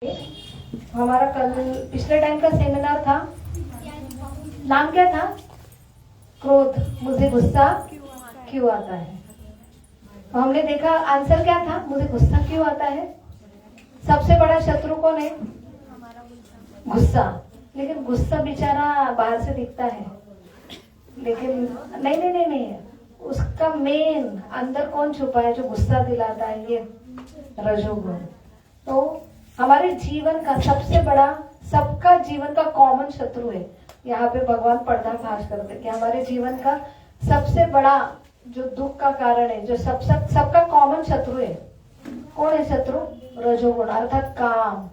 हमारा कल पिछले टाइम का सेमिनार था। नाम क्या था? क्रोध, मुझे गुस्सा क्यों आता है। तो हमने देखा आंसर क्या था, मुझे गुस्सा क्यों आता है। सबसे बड़ा शत्रु कौन है? गुस्सा। लेकिन गुस्सा बेचारा बाहर से दिखता है, लेकिन नहीं, उसका मेन अंदर कौन छुपा है जो गुस्सा दिलाता है? ये रजोगुण। तो हमारे जीवन का सबसे बड़ा, सबका जीवन का कॉमन शत्रु है। यहाँ पे भगवान पर्दाफाश करते कि हमारे जीवन का सबसे बड़ा जो दुख का कारण है, जो सबका कॉमन शत्रु है। कौन है शत्रु? रजोगुण अर्थात काम।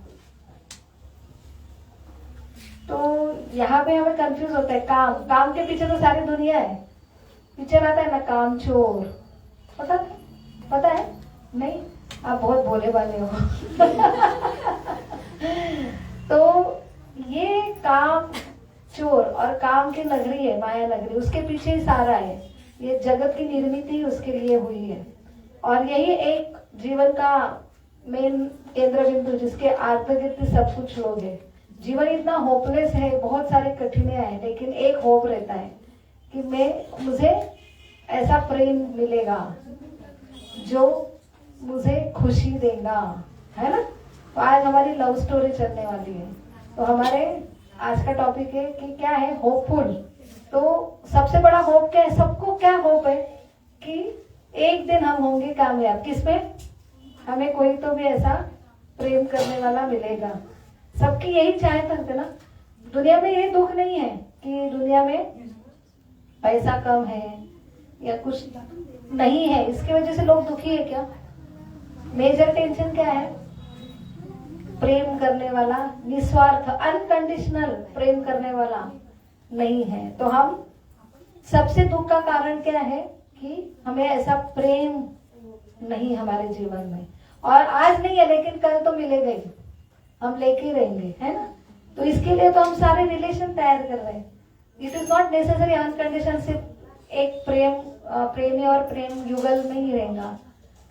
तो यहाँ पे हमें कंफ्यूज होता है। काम के पीछे तो सारी दुनिया है। पीछे आता है ना काम चोर। पता है? नहीं, आप बहुत भोले वाले हो। तो ये काम चोर और काम की नगरी है, माया नगरी, उसके पीछे ही सारा है। ये जगत की निर्मित ही उसके लिए हुई है। और यही एक जीवन का मेन केंद्र बिंदु, जिसके आर्थ सब कुछ लोग है। जीवन इतना होपलेस है, बहुत सारे कठिनाइयां हैं, लेकिन एक होप रहता है कि मुझे ऐसा प्रेम मिलेगा जो मुझे खुशी देगा, है ना। तो आज हमारी लव स्टोरी चलने वाली है। तो हमारे आज का टॉपिक है कि क्या है? होपफुल। तो सबसे बड़ा होप क्या है? सबको क्या होप है कि एक दिन हम होंगे कामयाब। किसमें? हमें कोई तो भी ऐसा प्रेम करने वाला मिलेगा। सबकी यही चाहत है ना। दुनिया में ये दुख नहीं है कि दुनिया में पैसा कम है या कुछ नहीं है, इसकी वजह से लोग दुखी है क्या? मेजर टेंशन क्या है? प्रेम करने वाला, निस्वार्थ अनकंडीशनल प्रेम करने वाला नहीं है। तो हम सबसे दुख का कारण क्या है कि हमें ऐसा प्रेम नहीं हमारे जीवन में। और आज नहीं है, लेकिन कल तो मिलेगा ही, हम लेके रहेंगे, है ना। तो इसके लिए तो हम सारे रिलेशन तैयार कर रहे हैं। It is not necessary unconditional सिर्फ एक प्रेमी और प्रेम युगल में ही रहेगा।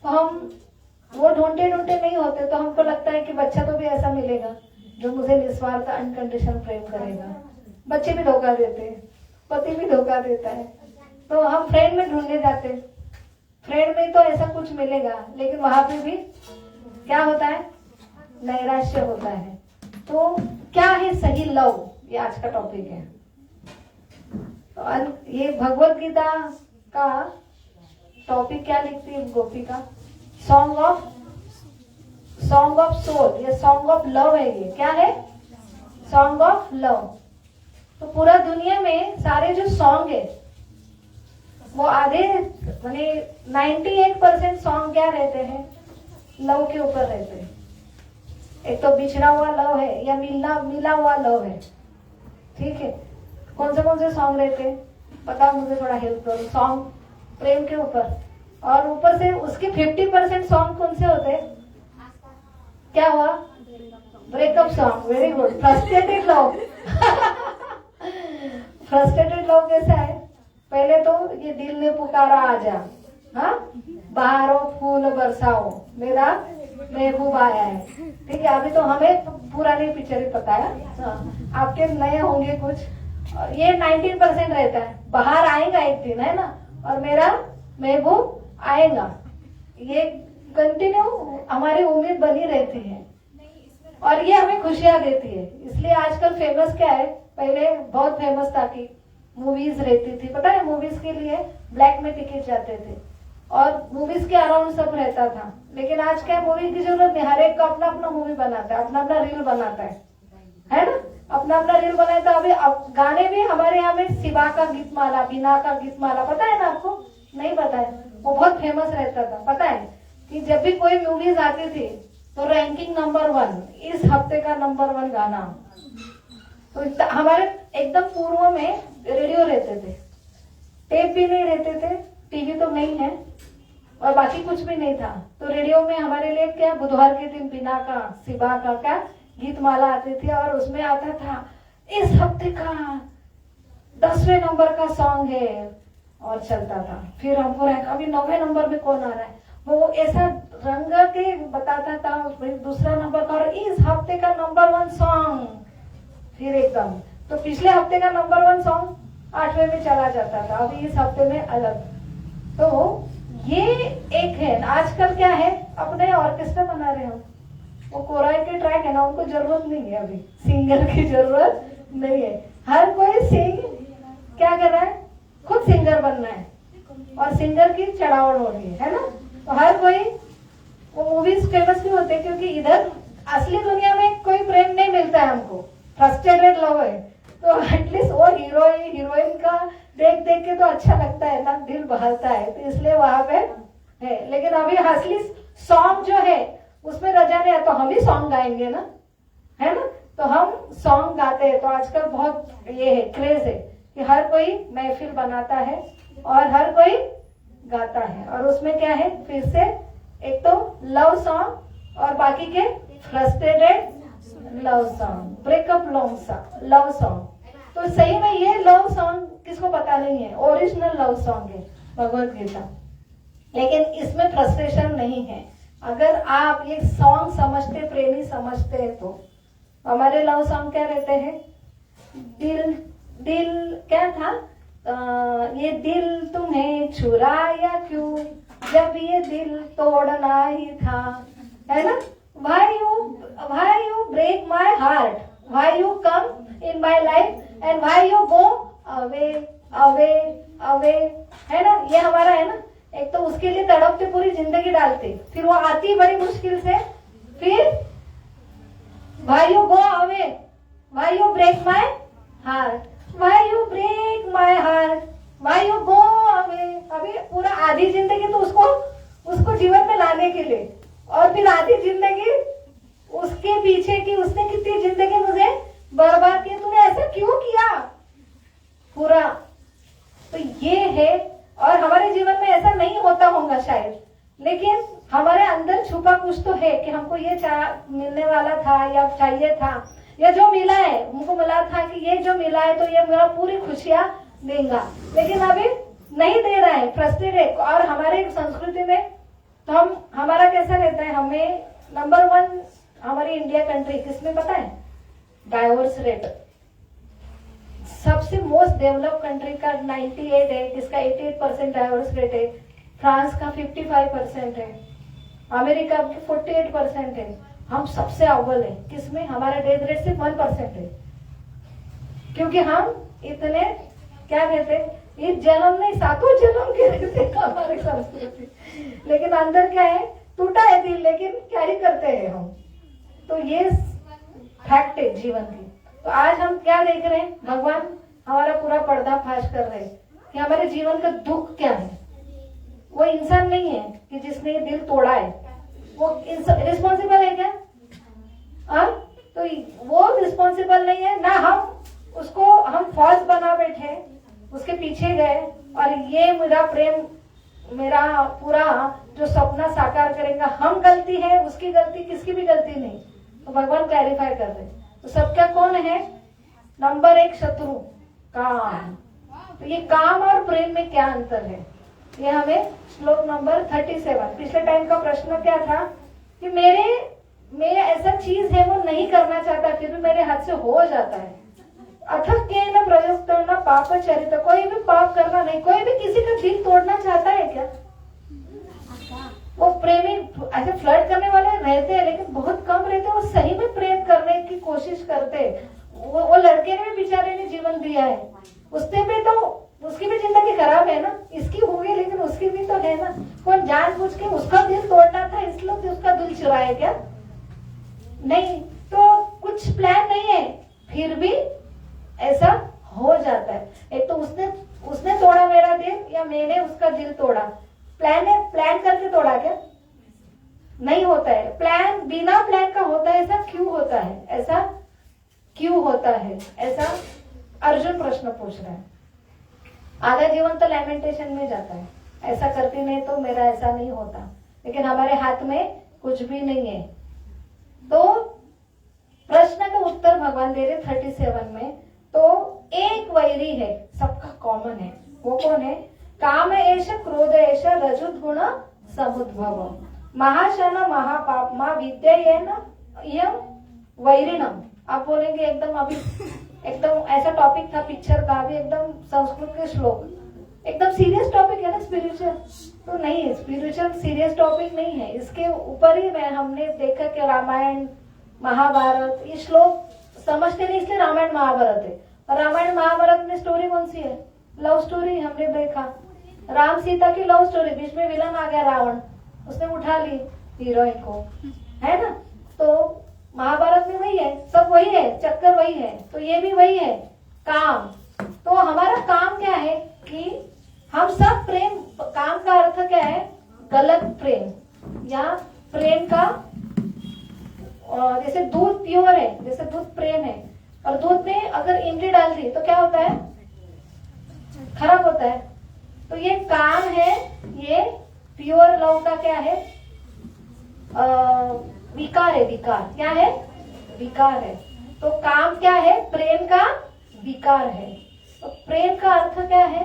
तो हम वो ढूंढते नहीं होते। तो हमको लगता है कि बच्चा तो भी ऐसा मिलेगा जो मुझे निस्वार्थ अनकंडीशनल प्रेम करेगा। बच्चे भी धोखा देते हैं, पति भी धोखा देता है। तो हम फ्रेंड में ढूंढने जाते हैं, फ्रेंड में तो ऐसा कुछ मिलेगा, लेकिन वहां पे भी क्या होता है? नैराश्य होता है। तो क्या है सही लव? ये आज का टॉपिक है। तो ये भगवत गीता का टॉपिक क्या लिखती है गोपिका? Song of soul. ये सॉन्ग ऑफ लव है। ये क्या है? Song of love. तो पूरा दुनिया में सारे जो सॉन्ग है वो आधे माने 98% सॉन्ग क्या रहते हैं? लव के ऊपर रहते हैं। एक तो बिछड़ा हुआ लव है या मिला हुआ लव है। ठीक है, कौन से सॉन्ग रहते हैं? पता, मुझे थोड़ा हेल्प करो। सॉन्ग प्रेम के ऊपर, और ऊपर से उसके 50% सॉन्ग कौन से होते हैं? क्या हुआ? Breakup song. Very good. Frustrated love. Frustrated love कैसा है? पहले तो ये दिल ने पुकारा आजा, हाँ, बहारो फूल बरसाओ, मेरा महबूब आया है। ठीक है, अभी तो हमें पुरानी पिक्चर ही पता है। हाँ, आपके नए होंगे कुछ। ये 19% रहता है, बाहर आएगा एक दिन, है ना, और मेरा महबूब आएगा। ये कंटिन्यू हमारी उम्मीद बनी रहती है और ये हमें खुशियां देती है। इसलिए आजकल फेमस क्या है? पहले बहुत फेमस था कि मूवीज रहती थी, पता है, मूवीज के लिए ब्लैक में टिकट जाते थे और मूवीज के अराउंड सब रहता था। लेकिन आज क्या, मूवी की जरूरत नहीं, हर एक का अपना अपना मूवी बनाता है, अपना अपना रील बनाता है ना, अपना अपना रील बनाता है। अभी गाने भी हमारे यहाँ में शिवा का गीत माला, बीना का गीत माला, पता है ना आपको? नहीं पता है? वो बहुत फेमस रहता था। पता है कि जब भी कोई मूवीज आती थी तो रैंकिंग नंबर 1, इस हफ्ते का नंबर 1 गाना। तो हमारे एकदम पूर्व में रेडियो रहते थे, टेप भी नहीं रहते थे, टीवी तो नहीं है और बाकी कुछ भी नहीं था। तो रेडियो में हमारे लिए क्या, बुधवार के दिन बिना का शिवा का क्या गीत माला आती थी और उसमें आता था इस हफ्ते का 10वें नंबर का सॉन्ग है और चलता था। फिर हमको अभी 9वें नंबर में कौन आ रहा है, वो ऐसा रंग के बताता था, फिर दूसरा नंबर का, और इस हफ्ते का नंबर 1 सॉन्ग, फिर एकदम, तो पिछले हफ्ते का नंबर 1 सॉन्ग 8वें में चला जाता था, अभी इस हफ्ते में अलग। तो ये एक है। आजकल क्या है, अपने ऑर्केस्ट्रा बना रहे हो, वो कोराई के ट्रैक है ना, उनको जरूरत नहीं है, अभी सिंगर की जरूरत नहीं है। हर कोई सिंग क्या कर रहा है, खुद सिंगर बनना है और सिंगर की चढ़ावट हो रही है ना। तो हर कोई, वो मूवीज फेमस नहीं होते क्योंकि इधर असली दुनिया में कोई प्रेम नहीं मिलता है हमको, फ्रस्ट्रेटेड लव है। तो एटलीस्ट वो हीरोइन का देख देख के तो अच्छा लगता है ना, दिल बहलता है, तो इसलिए वहां पे है। लेकिन अभी असली सॉन्ग जो है उसमें रजा नहीं है, तो हम ही सॉन्ग गाएंगे ना, है ना। तो हम सॉन्ग गाते हैं। तो आजकल बहुत ये है, क्रेज है कि हर कोई महफिल बनाता है और हर कोई गाता है। और उसमें क्या है, फिर से एक तो लव सॉन्ग और बाकी के frustrated love song, breakup love song. तो सही में ये लव सॉन्ग किसको पता नहीं है, ओरिजिनल लव सॉन्ग है भगवत गीता, लेकिन इसमें फ्रस्ट्रेशन नहीं है। अगर आप ये सॉन्ग समझते, प्रेमी समझते हैं, तो हमारे लव सॉन्ग क्या रहते हैं, दिल दिल क्या था, ये दिल तुम्हें चुराया क्यों, जब ये दिल तोड़ना ही था, है ना। why you break my heart, why you come in my life and why you go away, है ना। ये हमारा है ना। एक तो उसके लिए तड़पते, पूरी जिंदगी डालते, फिर वो आती बड़ी मुश्किल से, फिर why you go away, why you break my heart, why you break my heart, why you go away। अभी पूरा आधी जिंदगी तो उसको जीवन में लाने के लिए, और फिर आधी जिंदगी उसके पीछे की, उसने कितनी जिंदगी मुझे बर्बाद की, तूने ऐसा क्यों किया पूरा। तो ये है। और हमारे जीवन में ऐसा नहीं होता होगा शायद, लेकिन हमारे अंदर छुपा कुछ तो है कि हमको ये मिलने वाला था या चाहिए था, या जो मिला है, हमको मिला था कि ये जो मिला है तो ये मेरा पूरी खुशियां देगा, लेकिन अभी नहीं दे रहा है, फ्रस्ट्रेटेड। और हमारे संस्कृति में तो हमारा कैसा रहता है, हमें नंबर 1 हमारी इंडिया कंट्री किसमें पता है, डाइवोर्स रेट सबसे मोस्ट डेवलप कंट्री का 98 है, किसका 88% डाइवोर्स रेट है, फ्रांस का 55% है, अमेरिका का 48% है। हम सबसे अव्वल है किसमें, हमारा डेथ रेट सिर्फ 1% है, क्योंकि हम इतने क्या कहते, ये जन्म नहीं, 7वां जन्म के रहते हमारी संस्कृति, लेकिन अंदर क्या है, टूटा है दिल, लेकिन क्या ही करते हैं हम। तो ये फैक्ट है जीवन की। तो आज हम क्या देख रहे हैं, भगवान हमारा पूरा पर्दाफाश कर रहे हैं कि हमारे जीवन का दुख क्या है। वो इंसान नहीं है कि जिसने ये दिल तोड़ा है, वो रिस्पॉन्सिबल है क्या, तो वो रिस्पॉन्सिबल नहीं है ना। हम फॉल्स बना बैठे, उसके पीछे गए, और ये मेरा प्रेम, मेरा पूरा जो सपना साकार करेगा, हम गलती है, उसकी गलती, किसकी भी गलती नहीं। तो भगवान क्लैरिफाई कर रहे हैं। तो सबका कौन है, नंबर 1 शत्रु काम। तो ये काम और प्रेम में क्या अंतर है, ये हमें श्लोक नंबर 37, पिछले टाइम का प्रश्न क्या था कि मैं ऐसा चीज है वो नहीं करना चाहता, फिर भी मेरे हाथ से हो जाता है। अथक के न प्रयुक्त न पाप चरित, कोई भी पाप करना नहीं। कोई भी किसी का दिल तोड़ना चाहता है क्या, वो प्रेमी ऐसे फ्लर्ट करने वाले रहते हैं, लेकिन बहुत कम रहते हैं वो सही में प्रेम करने की कोशिश करते हैं। वो लड़के ने भी बेचारे ने जीवन दिया है, उसने भी तो, उसकी भी जिंदगी खराब है ना, इसकी होगी लेकिन उसकी भी तो है ना। कौन जानबूझ के उसका दिल तोड़ना था इसलिए उसका दिल चुराया क्या, नहीं। तो कुछ प्लान नहीं है, फिर भी ऐसा हो जाता है। एक तो उसने तोड़ा मेरा दिल, या मैंने उसका दिल तोड़ा। प्लान करके तोड़ा क्या, नहीं होता है। प्लान बिना प्लान का होता है, ऐसा क्यों होता है, ऐसा क्यों होता है, ऐसा अर्जुन प्रश्न पूछ रहा है। आधा जीवन तो लैमेंटेशन में जाता है, ऐसा करती नहीं तो मेरा ऐसा नहीं होता, लेकिन हमारे हाथ में कुछ भी नहीं है। तो प्रश्न का उत्तर भगवान दे रहे 37 में। तो एक वैरी है, सबका कॉमन है, वो कौन है, काम एष क्रोध एष रजुत गुण समुद्भव। महाशन महापाप माँ विद्या ये ना यम वैरिणम। आप बोलेंगे एकदम अभी एकदम ऐसा टॉपिक था पिक्चर का, अभी एकदम संस्कृत के श्लोक, एकदम सीरियस टॉपिक है ना स्पिरिचुअल, तो नहीं है स्पिरिचुअल सीरियस टॉपिक नहीं है। इसके ऊपर ही मैं हमने देखा कि रामायण महाभारत ये श्लोक समझते नहीं, इसलिए रामायण महाभारत है। और रामायण महाभारत में स्टोरी कौन सी है? Love story. हमने देखा राम सीता की लव स्टोरी, बीच में विलन आ गया रावण, उसने उठा ली हीरोइन को, है ना। तो महाभारत में वही है, सब वही है, चक्कर वही है, तो ये भी वही है काम। तो हमारा काम क्या है कि हम सब प्रेम, काम का अर्थ क्या है? गलत प्रेम या प्रेम का, जैसे दूध प्योर है, जैसे दूध प्रेम है, और दूध में अगर इमली डाल दी तो क्या होता है? खराब होता है। तो ये काम है, ये प्योर लव का क्या है? विकार है। विकार क्या है? विकार है। तो काम क्या है? प्रेम का विकार है। तो प्रेम का अर्थ क्या है?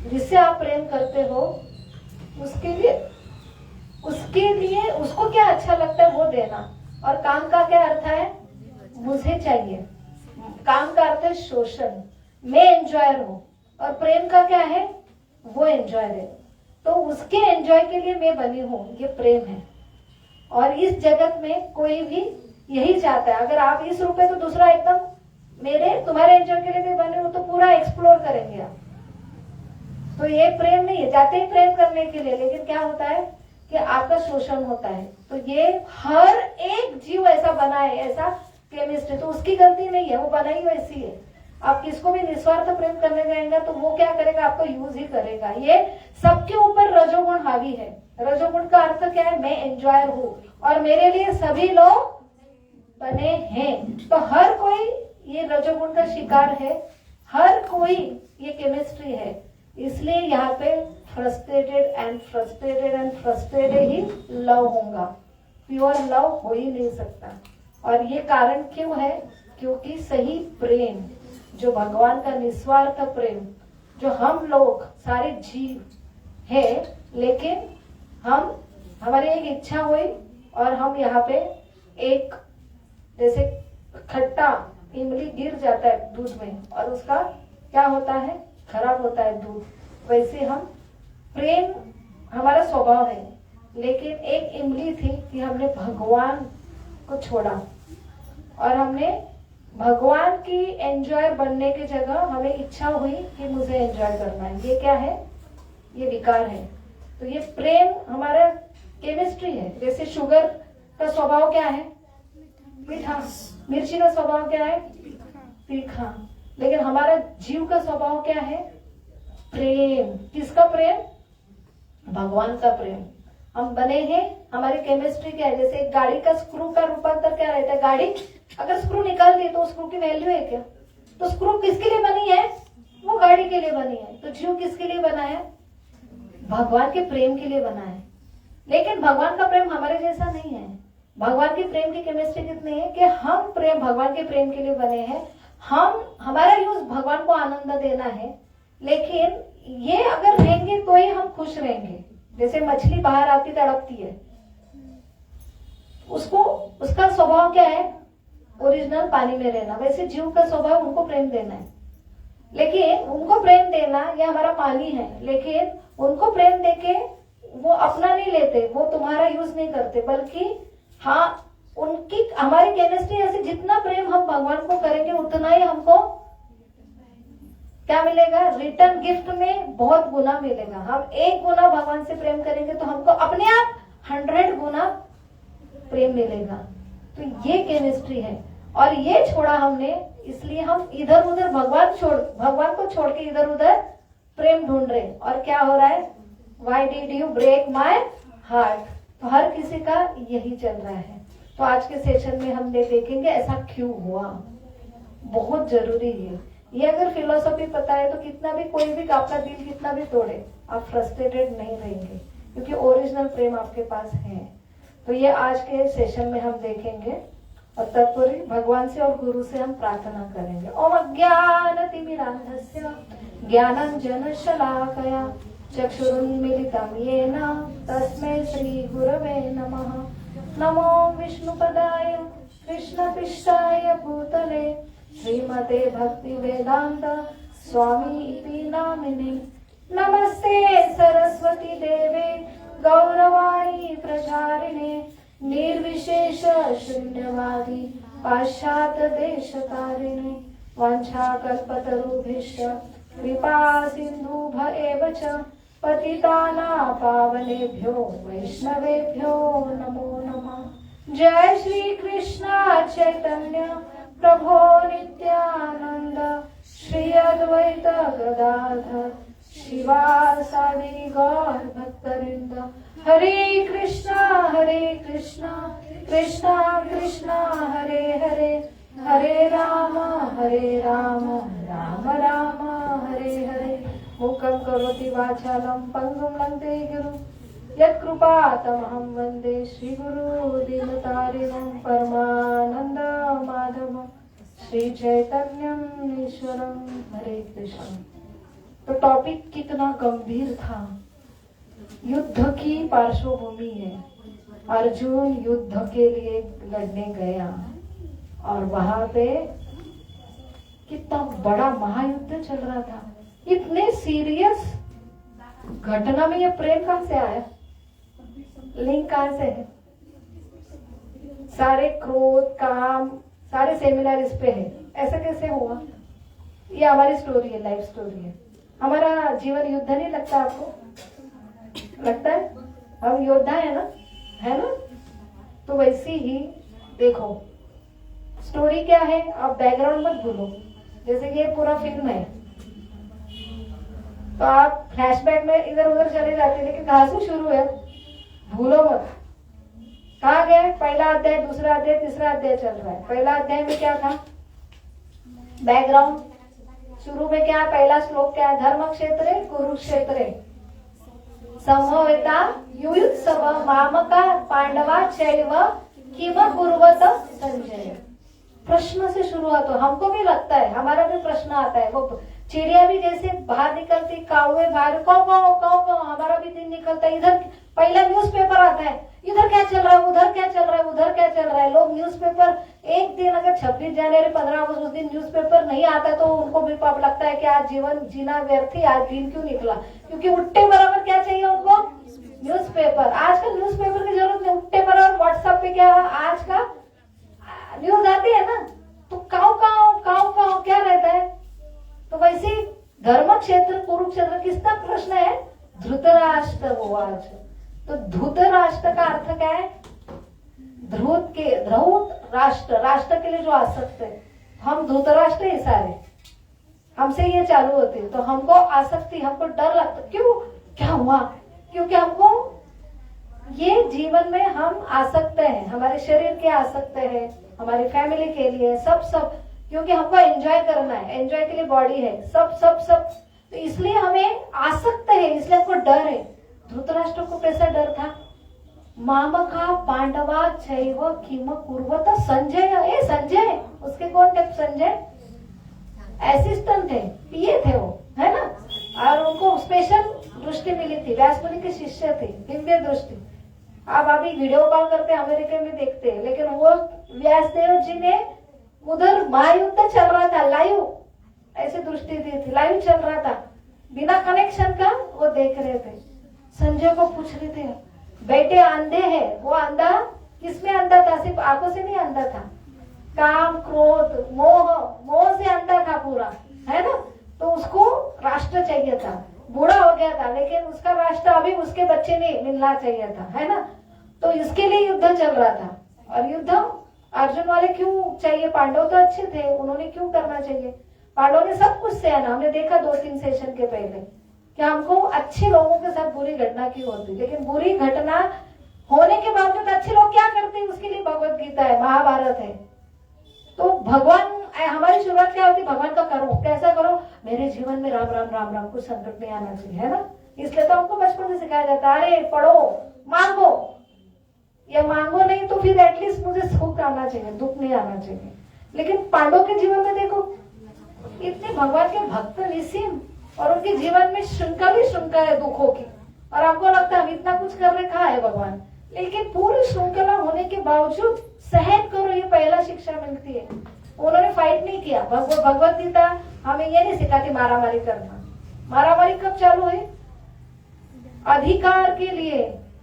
जिससे आप प्रेम करते हो उसके लिए उसको क्या अच्छा लगता है वो देना। और काम का क्या अर्थ है? मुझे चाहिए। काम का अर्थ है शोषण, मैं एंजॉयर हूं, और प्रेम का क्या है? वो एंजॉयर है। तो उसके एंजॉय के लिए मैं बनी हूं, ये प्रेम है। और इस जगत में कोई भी यही चाहता है, अगर आप इस रूप में तो दूसरा एकदम मेरे तुम्हारे एंजॉय के लिए भी बने हो तो पूरा एक्सप्लोर करेंगे आप। तो ये प्रेम नहीं है, जाते ही प्रेम करने के लिए, लेकिन क्या होता है कि आपका शोषण होता है। तो ये हर एक जीव ऐसा बना है, ऐसा केमिस्ट्री, तो उसकी गलती नहीं है, वो बनाई वैसी है। आप किसको भी निस्वार्थ प्रेम करने जाएंगे तो वो क्या करेगा? आपको यूज ही करेगा। ये सबके ऊपर रजोगुण हावी है। रजोगुण का अर्थ क्या है? मैं एंजॉयर हूँ और मेरे लिए सभी लोग बने हैं। तो हर कोई ये रजोगुण का शिकार है, हर कोई ये केमिस्ट्री है। इसलिए यहाँ पे फ्रस्ट्रेटेड ही लव होगा, प्योर लव हो ही नहीं सकता। और ये कारण क्यों है? क्योंकि सही प्रेम जो भगवान का निस्वार्थ प्रेम, जो हम लोग सारे जीव है, लेकिन हमारी एक इच्छा हुई और हम यहाँ पे एक जैसे खट्टा इमली गिर जाता है दूध में और उसका क्या होता है? खराब होता है दूध। वैसे हम प्रेम हमारा स्वभाव है, लेकिन एक इमली थी कि हमने भगवान को छोड़ा और हमने भगवान की एंजॉय बनने की जगह हमें इच्छा हुई कि मुझे एंजॉय करना है। ये क्या है? ये विकार है। तो ये प्रेम हमारा केमिस्ट्री है। जैसे शुगर का स्वभाव क्या है? मीठा। मिर्ची का स्वभाव क्या है? तीखा। लेकिन हमारा जीव का स्वभाव क्या है? प्रेम। किसका प्रेम? भगवान का प्रेम। हम बने हैं, हमारी केमिस्ट्री क्या है? जैसे एक गाड़ी का स्क्रू का रूपांतर क्या रहता है? गाड़ी अगर स्क्रू निकाल दी तो स्क्रू की वैल्यू है क्या? तो स्क्रू किसके लिए बनी है? वो गाड़ी के लिए बनी है। तो जीव किसके लिए बना है? भगवान के प्रेम के लिए बना है। लेकिन भगवान का प्रेम हमारे जैसा नहीं है। भगवान के प्रेम की केमिस्ट्री कितनी है कि हम प्रेम भगवान के प्रेम के लिए बने हैं। हमारा यूज भगवान को आनंद देना है, लेकिन ये अगर रहेंगे तो ही हम खुश रहेंगे। जैसे मछली बाहर आती तड़पती है, उसका स्वभाव क्या है? ओरिजिनल पानी में रहना। वैसे जीव का स्वभाव उनको प्रेम देना है, लेकिन उनको प्रेम देना ये हमारा पानी है, लेकिन उनको प्रेम देके वो अपना नहीं लेते, वो तुम्हारा यूज नहीं करते, बल्कि हाँ उनकी हमारी केमिस्ट्री ऐसे जितना प्रेम हम भगवान को करेंगे उतना ही हमको क्या मिलेगा? रिटर्न गिफ्ट में बहुत गुना मिलेगा। हम 1 गुना भगवान से प्रेम करेंगे तो हमको अपने आप 100 गुना प्रेम मिलेगा। तो ये केमिस्ट्री है और ये छोड़ा हमने, इसलिए हम इधर उधर भगवान को छोड़ के इधर उधर प्रेम ढूंढ रहे। और क्या हो रहा है? Why did you break my heart? तो हर किसी का यही चल रहा है। तो आज के सेशन में हम देखेंगे ऐसा क्यों हुआ। बहुत जरूरी है ये। अगर फिलोसॉफी पता है तो कितना भी कोई भी आपका दिल कितना भी तोड़े, आप फ्रस्ट्रेटेड नहीं रहेंगे, क्योंकि ओरिजिनल प्रेम आपके पास है। तो ये आज के सेशन में हम देखेंगे और तत्पूर्वी भगवान से और गुरु से हम प्रार्थना करेंगे। ओम अज्ञानतिमिरान्धस्य ज्ञानांजनशलाकया चक्षुरुन्मीलितं येन तस्मै श्रीगुरवे नमः। नमो विष्णुपदाय कृष्णपृष्ठाय भूतले श्रीमते भक्तिवेदान्त स्वामी इति नामिने। नमस्ते सरस्वती देवे गौरवाणी प्रचारिणे निर्विशेष शून्यवादी पाश्चात्य देशतारिणे। वाञ्छाकल्पतरुभ्यश्च कृपा सिन्धुभ्य एव च पतितानां पावनेभ्यो वैष्णवेभ्यो नमो नमः। जय श्री कृष्ण चैतन्य प्रभो नित्यानंद श्री अद्वैत गदाधर शिवासादि गौर भक्तवृंद। हरे कृष्णा कृष्णा कृष्णा हरे हरे, हरे राम राम राम हरे हरे। मूकं करोति वाचालं पंगुं लंघते गिरिं यत्कृपातमहं वन्दे श्रीगुरु दीनतारिणं परमानंद माधवं श्री चैतन्यं ईश्वरं। हरे कृष्ण। तो टॉपिक कितना गंभीर था। युद्ध की पार्श्वभूमि है। अर्जुन युद्ध के लिए लड़ने गया और वहां पे कितना बड़ा महायुद्ध चल रहा था। इतने सीरियस घटना में ये प्रेम कहां से आया, लिंक कहां से है? सारे क्रोध काम सारे सेमिनार इस पे है। ऐसा कैसे हुआ? ये हमारी स्टोरी है, लाइफ स्टोरी है। हमारा जीवन युद्ध नहीं लगता आपको? लगता है हम योद्धा है ना? तो वैसी ही देखो स्टोरी क्या है। आप बैकग्राउंड मत भूलो। जैसे कि ये पूरा फिल्म है तो आप फ्लैशबैक में इधर उधर चले जाते, लेकिन कहां से शुरू है भूलो मत। कहा गए? पहला अध्याय, दूसरा अध्याय, तीसरा अध्याय चल रहा है। पहला अध्याय में क्या था? बैकग्राउंड। शुरू में क्या? पहला श्लोक क्या है? धर्म क्षेत्रे कुरुक्षेत्रे संभवेता युयुत्सव मामका पांडवा चैव किम कुर्वत संजय। प्रश्न से शुरुआत हो। हमको भी लगता है, हमारा भी प्रश्न आता है। वो चिड़िया भी जैसे बाहर निकलती, काउए बाहर कौ हमारा भी दिन निकलता है। इधर पहला न्यूज़पेपर आता है, इधर क्या चल रहा है, उधर क्या चल रहा है, उधर क्या चल रहा है। लोग न्यूज़पेपर एक दिन अगर 26 जनवरी 15 अगस्त उस दिन न्यूज़पेपर नहीं आता तो उनको भी पाप लगता है कि आज जीवन जीना व्यर्थ ही, आज दिन क्यों निकला। क्योंकि उठते बराबर क्या चाहिए उनको? न्यूज़पेपर। आजकल न्यूज़पेपर की जरूरत नहीं, उठते बराबर व्हाट्सएप पे क्या आज का न्यूज आती है ना। तो काऊ क्या रहता है। तो वैसे धर्म क्षेत्र कुरुक्षेत्र किसका प्रश्न है? धृतराष्ट्र वो आज। तो धृतराष्ट्र का अर्थ क्या है? ध्रुत राष्ट्र, राष्ट्र के लिए जो आसक्त है। हम धृतराष्ट्र ही सारे, हमसे ये चालू होती है। तो हमको आसक्ति, हमको डर लगता। क्यों? क्या हुआ? क्योंकि हमको ये जीवन में हम आसक्त हैं, हमारे शरीर के आसक्त हैं, हमारी फैमिली के लिए सब क्योंकि हमको एंजॉय करना है, एंजॉय के लिए बॉडी है, सब तो इसलिए हमें आसक्त है, इसलिए हमको डर है। धृतराष्ट्र को कैसा डर था? मामका पांडवा चैव किम कुर्वत संजय। संजय उसके कौन थे? संजय असिस्टेंट थे, पीए थे वो, है ना। और उनको स्पेशल दृष्टि मिली थी, व्यास मुनि के शिष्य थे, दिव्य दृष्टि। आप अभी वीडियो कॉल करते अमेरिका में देखते हैं, लेकिन वो व्यासदेव जी ने उधर महायुद्ध चल रहा था, लाइव ऐसी दृष्टि दी थी, लाइव चल रहा था, बिना कनेक्शन का वो देख रहे थे। संजय को पूछ रहे थे, बेटे अंधे हैं। वो अंधा किसमें अंधा था? सिर्फ आंखों से नहीं अंधा था, काम क्रोध मोह से अंधा था पूरा, है ना। तो उसको राष्ट्र चाहिए था, बूढ़ा हो गया था, लेकिन उसका राष्ट्र अभी उसके बच्चे ने मिलना चाहिए था, है ना। तो इसके लिए युद्ध चल रहा था। और युद्ध अर्जुन वाले क्यों चाहिए? पांडव तो अच्छे थे, उन्होंने क्यों करना चाहिए? पांडव ने सब कुछ सहना। हमने देखा 2-3 सेशन के पहले कि हमको अच्छे लोगों के साथ बुरी घटना क्यों होती, लेकिन बुरी घटना होने के बावजूद अच्छे लोग क्या करते हैं उसके लिए भगवत गीता है, महाभारत है। तो भगवान, हमारी शुरुआत क्या होती? भगवान का करो। कैसा करो? मेरे जीवन में राम राम राम राम, कुछ संकट नहीं आना चाहिए, है ना। इसलिए तो हमको बचपन से सिखाया जाता है, अरे पढ़ो, मांगो, या मांगो नहीं तो फिर एटलीस्ट मुझे सुख आना चाहिए, दुख नहीं आना चाहिए। लेकिन पांडव के जीवन में देखो, इतने भगवान के भक्त निसीम, और उनके जीवन में श्रृंखला ही श्रृंखला है दुखों की। और आपको लगता है हम इतना कुछ कर रहे, कहाँ है भगवान, लेकिन पूरी श्रृंखला होने के बावजूद सहन करो, ये पहला शिक्षा मिलती है। उन्होंने फाइट नहीं किया। भगवत गीता हमें ये नहीं सिखाती मारामारी करना। मारामारी कब चालू है? अधिकार के लिए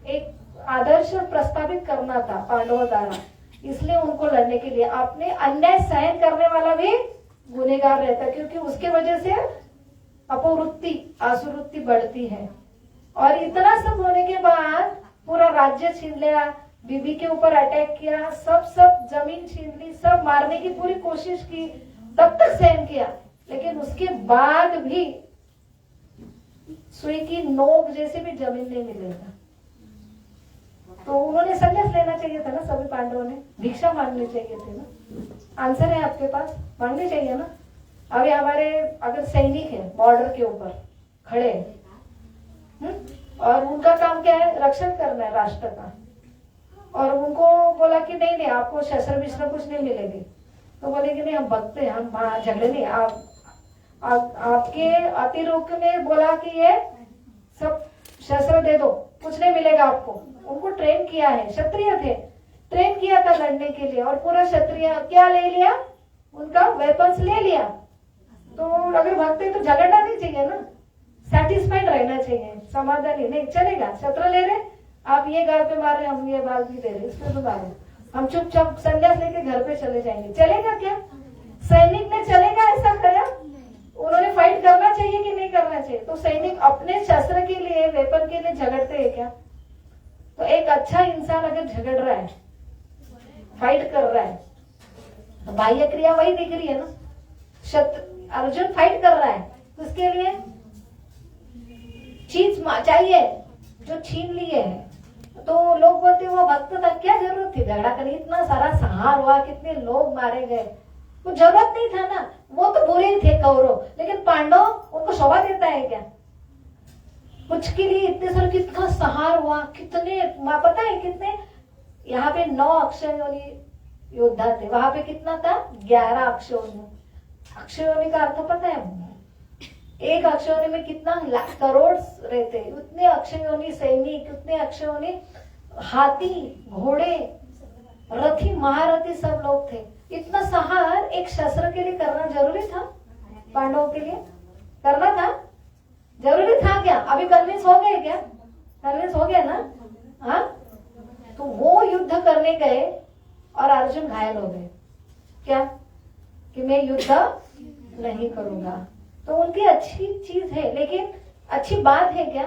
एक आदर्श प्रस्तावित करना था पांडवों द्वारा, इसलिए उनको लड़ने के लिए। आपने अन्याय सहन करने वाला भी गुनहगार रहता, क्योंकि उसके वजह से अपवृत्ति आसुवृत्ति बढ़ती है। और इतना सब होने के बाद पूरा राज्य छीन लिया, बीबी के ऊपर अटैक किया, सब जमीन छीन ली, सब मारने की पूरी कोशिश की, तब तक सहन किया। लेकिन उसके बाद भी सुई की नोक जैसे भी जमीन नहीं मिलेगा। तो उन्होंने संन्यास लेना चाहिए था ना, सभी पांडवों ने भिक्षा मांगनी चाहिए थी ना। आंसर है आपके पास, मांगनी चाहिए ना। अभी हमारे अगर सैनिक है बॉर्डर के ऊपर खड़े और उनका काम क्या है, रक्षण करना है राष्ट्र का, और उनको बोला कि नहीं नहीं आपको शस्त्र विस्त्र कुछ नहीं मिलेगी, तो बोलेगी नहीं हम भक्त हैं, हम झगड़े नहीं। आपके अतिरोक ने बोला कि ये सब शस्त्र दे दो, कुछ नहीं मिलेगा आपको। उनको ट्रेन किया है, क्षत्रिय थे, ट्रेन किया था लड़ने के लिए, और पूरा क्षत्रिय क्या ले लिया, उनका वेपन्स ले लिया। तो अगर भक्त है तो झगड़ना नहीं चाहिए ना, सेटिस्फाइड रहना चाहिए, समाधानी नहीं चलेगा। शस्त्र ले रहे आप, ये गाल पे मार रहे, हम ये बाल भी दे रहे, इस पे तो मारे, हम चुपचाप संन्यास लेके घर पे चले जाएंगे, चलेगा क्या? सैनिक ने चलेगा ऐसा किया? उन्होंने फाइट करना चाहिए कि नहीं करना चाहिए? तो सैनिक अपने शस्त्र के लिए, वेपन के लिए झगड़ते हैं क्या? तो एक अच्छा इंसान अगर झगड़ रहा है, फाइट कर रहा है, तो बाह्य क्रिया वही दिख रही है ना। अर्जुन फाइट कर रहा है, उसके लिए चीज चाहिए जो छीन लिए है। तो लोग बोलते वो भक्त था, क्या जरूरत थी झगड़ा करने, इतना सारा संहार हुआ, कितने लोग मारे गए, वो जरूरत नहीं था ना। वो तो बुरे ही थे कौरव, लेकिन पांडव उनको शोभा देता है क्या? कुछ के लिए इतने सारे, कितना संहार हुआ, कितने पता है कितने, यहाँ पे 9 अक्षय योनि योद्धा थे, वहां पे कितना था? 11 अक्षय योनि। अक्षय योनि का अर्थ पता है? एक अक्षय योनि में कितना करोड़ रहते, उतने अक्षय योनि सैनिक, उतने अक्षय योनि हाथी, घोड़े, रथी, महारथी सब लोग थे। इतना संहार एक शस्त्र के लिए करना जरूरी था? पांडवों के लिए करना था? जरूरी था क्या? अभी कन्विंस हो गए क्या? कन्विंस हो गया ना? हाँ, तो वो युद्ध करने गए और अर्जुन घायल हो गए। क्या कि मैं युद्ध नहीं करूंगा। तो उनकी अच्छी चीज है, लेकिन अच्छी बात है क्या?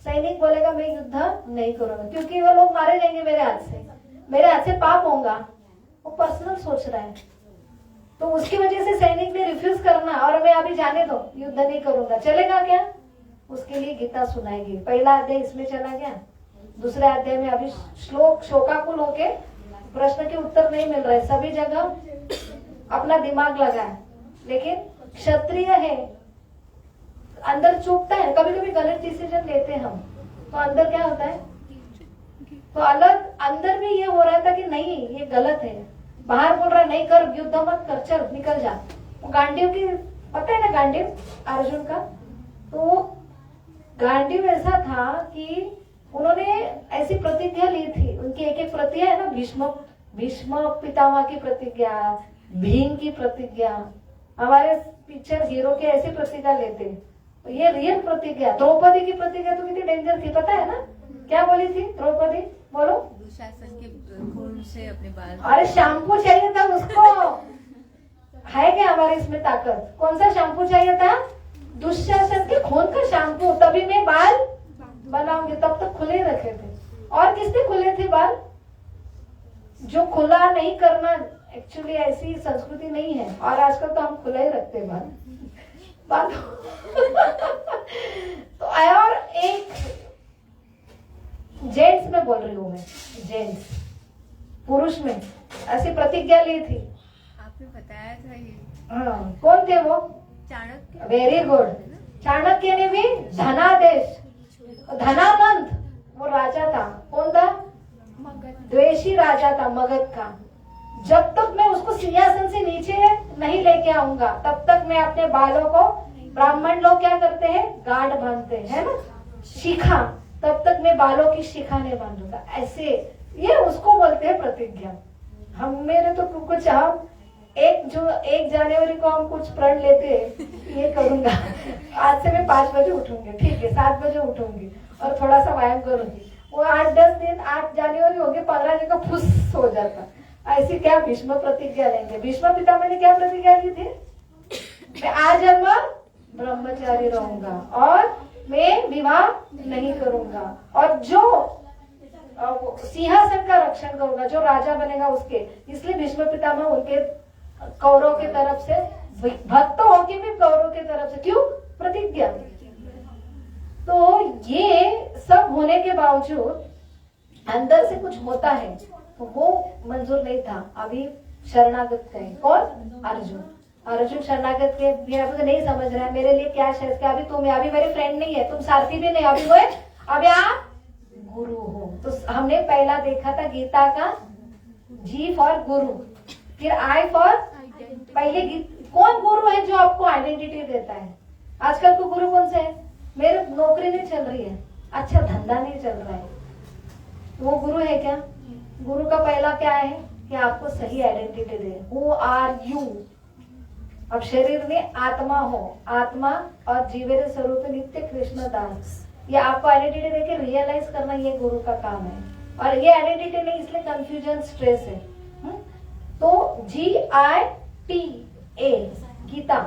सैनिक बोलेगा मैं युद्ध नहीं करूंगा क्योंकि वो लोग मारे जाएंगे मेरे हाथ से पाप होगा, वो पर्सनल सोच रहा है। तो उसकी वजह से सैनिक ने रिफ्यूज करना, और मैं अभी जाने दो, युद्ध नहीं करूंगा, चलेगा क्या? उसके लिए गीता सुनाएगी। पहला अध्याय इसमें चला गया, दूसरे अध्याय में अभी श्लोक शोकाकुल होके प्रश्न के उत्तर नहीं मिल रहे, सभी जगह अपना दिमाग लगाए। लेकिन क्षत्रिय है, अंदर चूकता है, कभी कभी गलत डिसीजन लेते हैं हम, तो अंदर क्या होता है? तो अलग अंदर भी ये हो रहा था कि नहीं ये गलत है, बाहर बोल रहा है नहीं कर, युद्ध मत कर, चल निकल जा। वो गांडीव की पता है ना, गांडीव अर्जुन का, तो वो गांडीव ऐसा था कि उन्होंने ऐसी प्रतिज्ञा ली थी, उनकी एक एक प्रतिज्ञा है ना, भीष्म पितामह की प्रतिज्ञा, भीम की प्रतिज्ञा, हमारे पिक्चर हीरो के ऐसी प्रतिज्ञा लेते, तो ये रियल प्रतिज्ञा। द्रौपदी की प्रतिज्ञा तो कितनी डेंजर थी पता है ना? क्या बोली थी द्रौपदी? बोलो। दुशासन के खून से अपने बाल, अरे शैम्पू चाहिए था उसको, है क्या हमारे इसमें ताकत? कौन सा शैम्पू चाहिए था? दुशासन के खून का शैम्पू, तभी मैं बाल बनाऊंगी। तब तक खुले रखे थे। और किसने खुले थे बाल? जो खुला नहीं करना, एक्चुअली ऐसी संस्कृति नहीं है, और आजकल तो हम खुला ही रखते हैं बाल। तो और एक जेंट्स में बोल रही हूँ मैं, जेंट्स, पुरुष में ऐसी प्रतिज्ञा ली थी, आपने बताया था ये। हाँ, कौन थे वो? चाणक्य। Very good. चाणक्य ने भी धनादेश, धनानंद वो राजा था, कौन था? द्वेषी राजा था मगध का। जब तक मैं उसको सिंहासन से नीचे नहीं लेके आऊंगा, तब तक मैं अपने बालों को ब्राह्मण लोग क्या करते हैं, गाढ़ बांधते हैं, है ना, शिखा, तब तक मैं बालों की शिखा नहीं बांधूंगा, ऐसे, ये उसको बोलते हैं प्रतिज्ञा। हम मेरे तो कुछ हम 1 जनवरी को हम कुछ प्रण लेते हैं, ये करूंगा, आज से मैं 5 बजे उठूंगी, ठीक है, 7 बजे उठूंगी और थोड़ा सा व्यायाम करूंगी, वो 8-10 दिन, 8 जनवरी हो गए, 15 दिन का फुस हो जाता। ऐसी क्या भीष्म प्रतिज्ञा लेंगे? भीष्म पितामह ने क्या प्रतिज्ञा ली थी? मैं आजन्म ब्रह्मचारी रहूंगा और मैं विवाह नहीं करूंगा, और जो सिंहासन का रक्षण करूंगा, जो राजा बनेगा उसके। इसलिए भीष्म पितामह उनके कौरव की तरफ से भक्त होके भी कौरव की तरफ से, क्यों? प्रतिज्ञा। तो ये सब होने के बावजूद अंदर से कुछ होता है, तो वो मंजूर नहीं था। अभी शरणागत थे, कौन? अर्जुन शरणागत के, मेरा नहीं समझ रहा है, मेरे लिए क्या शेष, अभी तुम, अभी मेरे फ्रेंड नहीं है, तुम सारथी भी नहीं, अभी वो है, अभी आप गुरु हो। तो हमने पहला देखा था गीता का जी फॉर गुरु, फिर आई फॉर, पहले कौन गुरु है जो आपको आइडेंटिटी देता है? आजकल को गुरु कौन से है? मेरे नौकरी नहीं चल रही है, अच्छा धंधा नहीं चल रहा है, वो गुरु है क्या? गुरु का पहला क्या है कि आपको सही आइडेंटिटी दे, हु आर यू। अब शरीर में आत्मा हो, आत्मा और जीवेर स्वरूप नित्य कृष्ण दास, ये आपको आइडेंटिटी देके रियलाइज करना, ये गुरु का काम है। और ये आइडेंटिटी नहीं, इसलिए कंफ्यूजन, स्ट्रेस है। तो GITA गीता,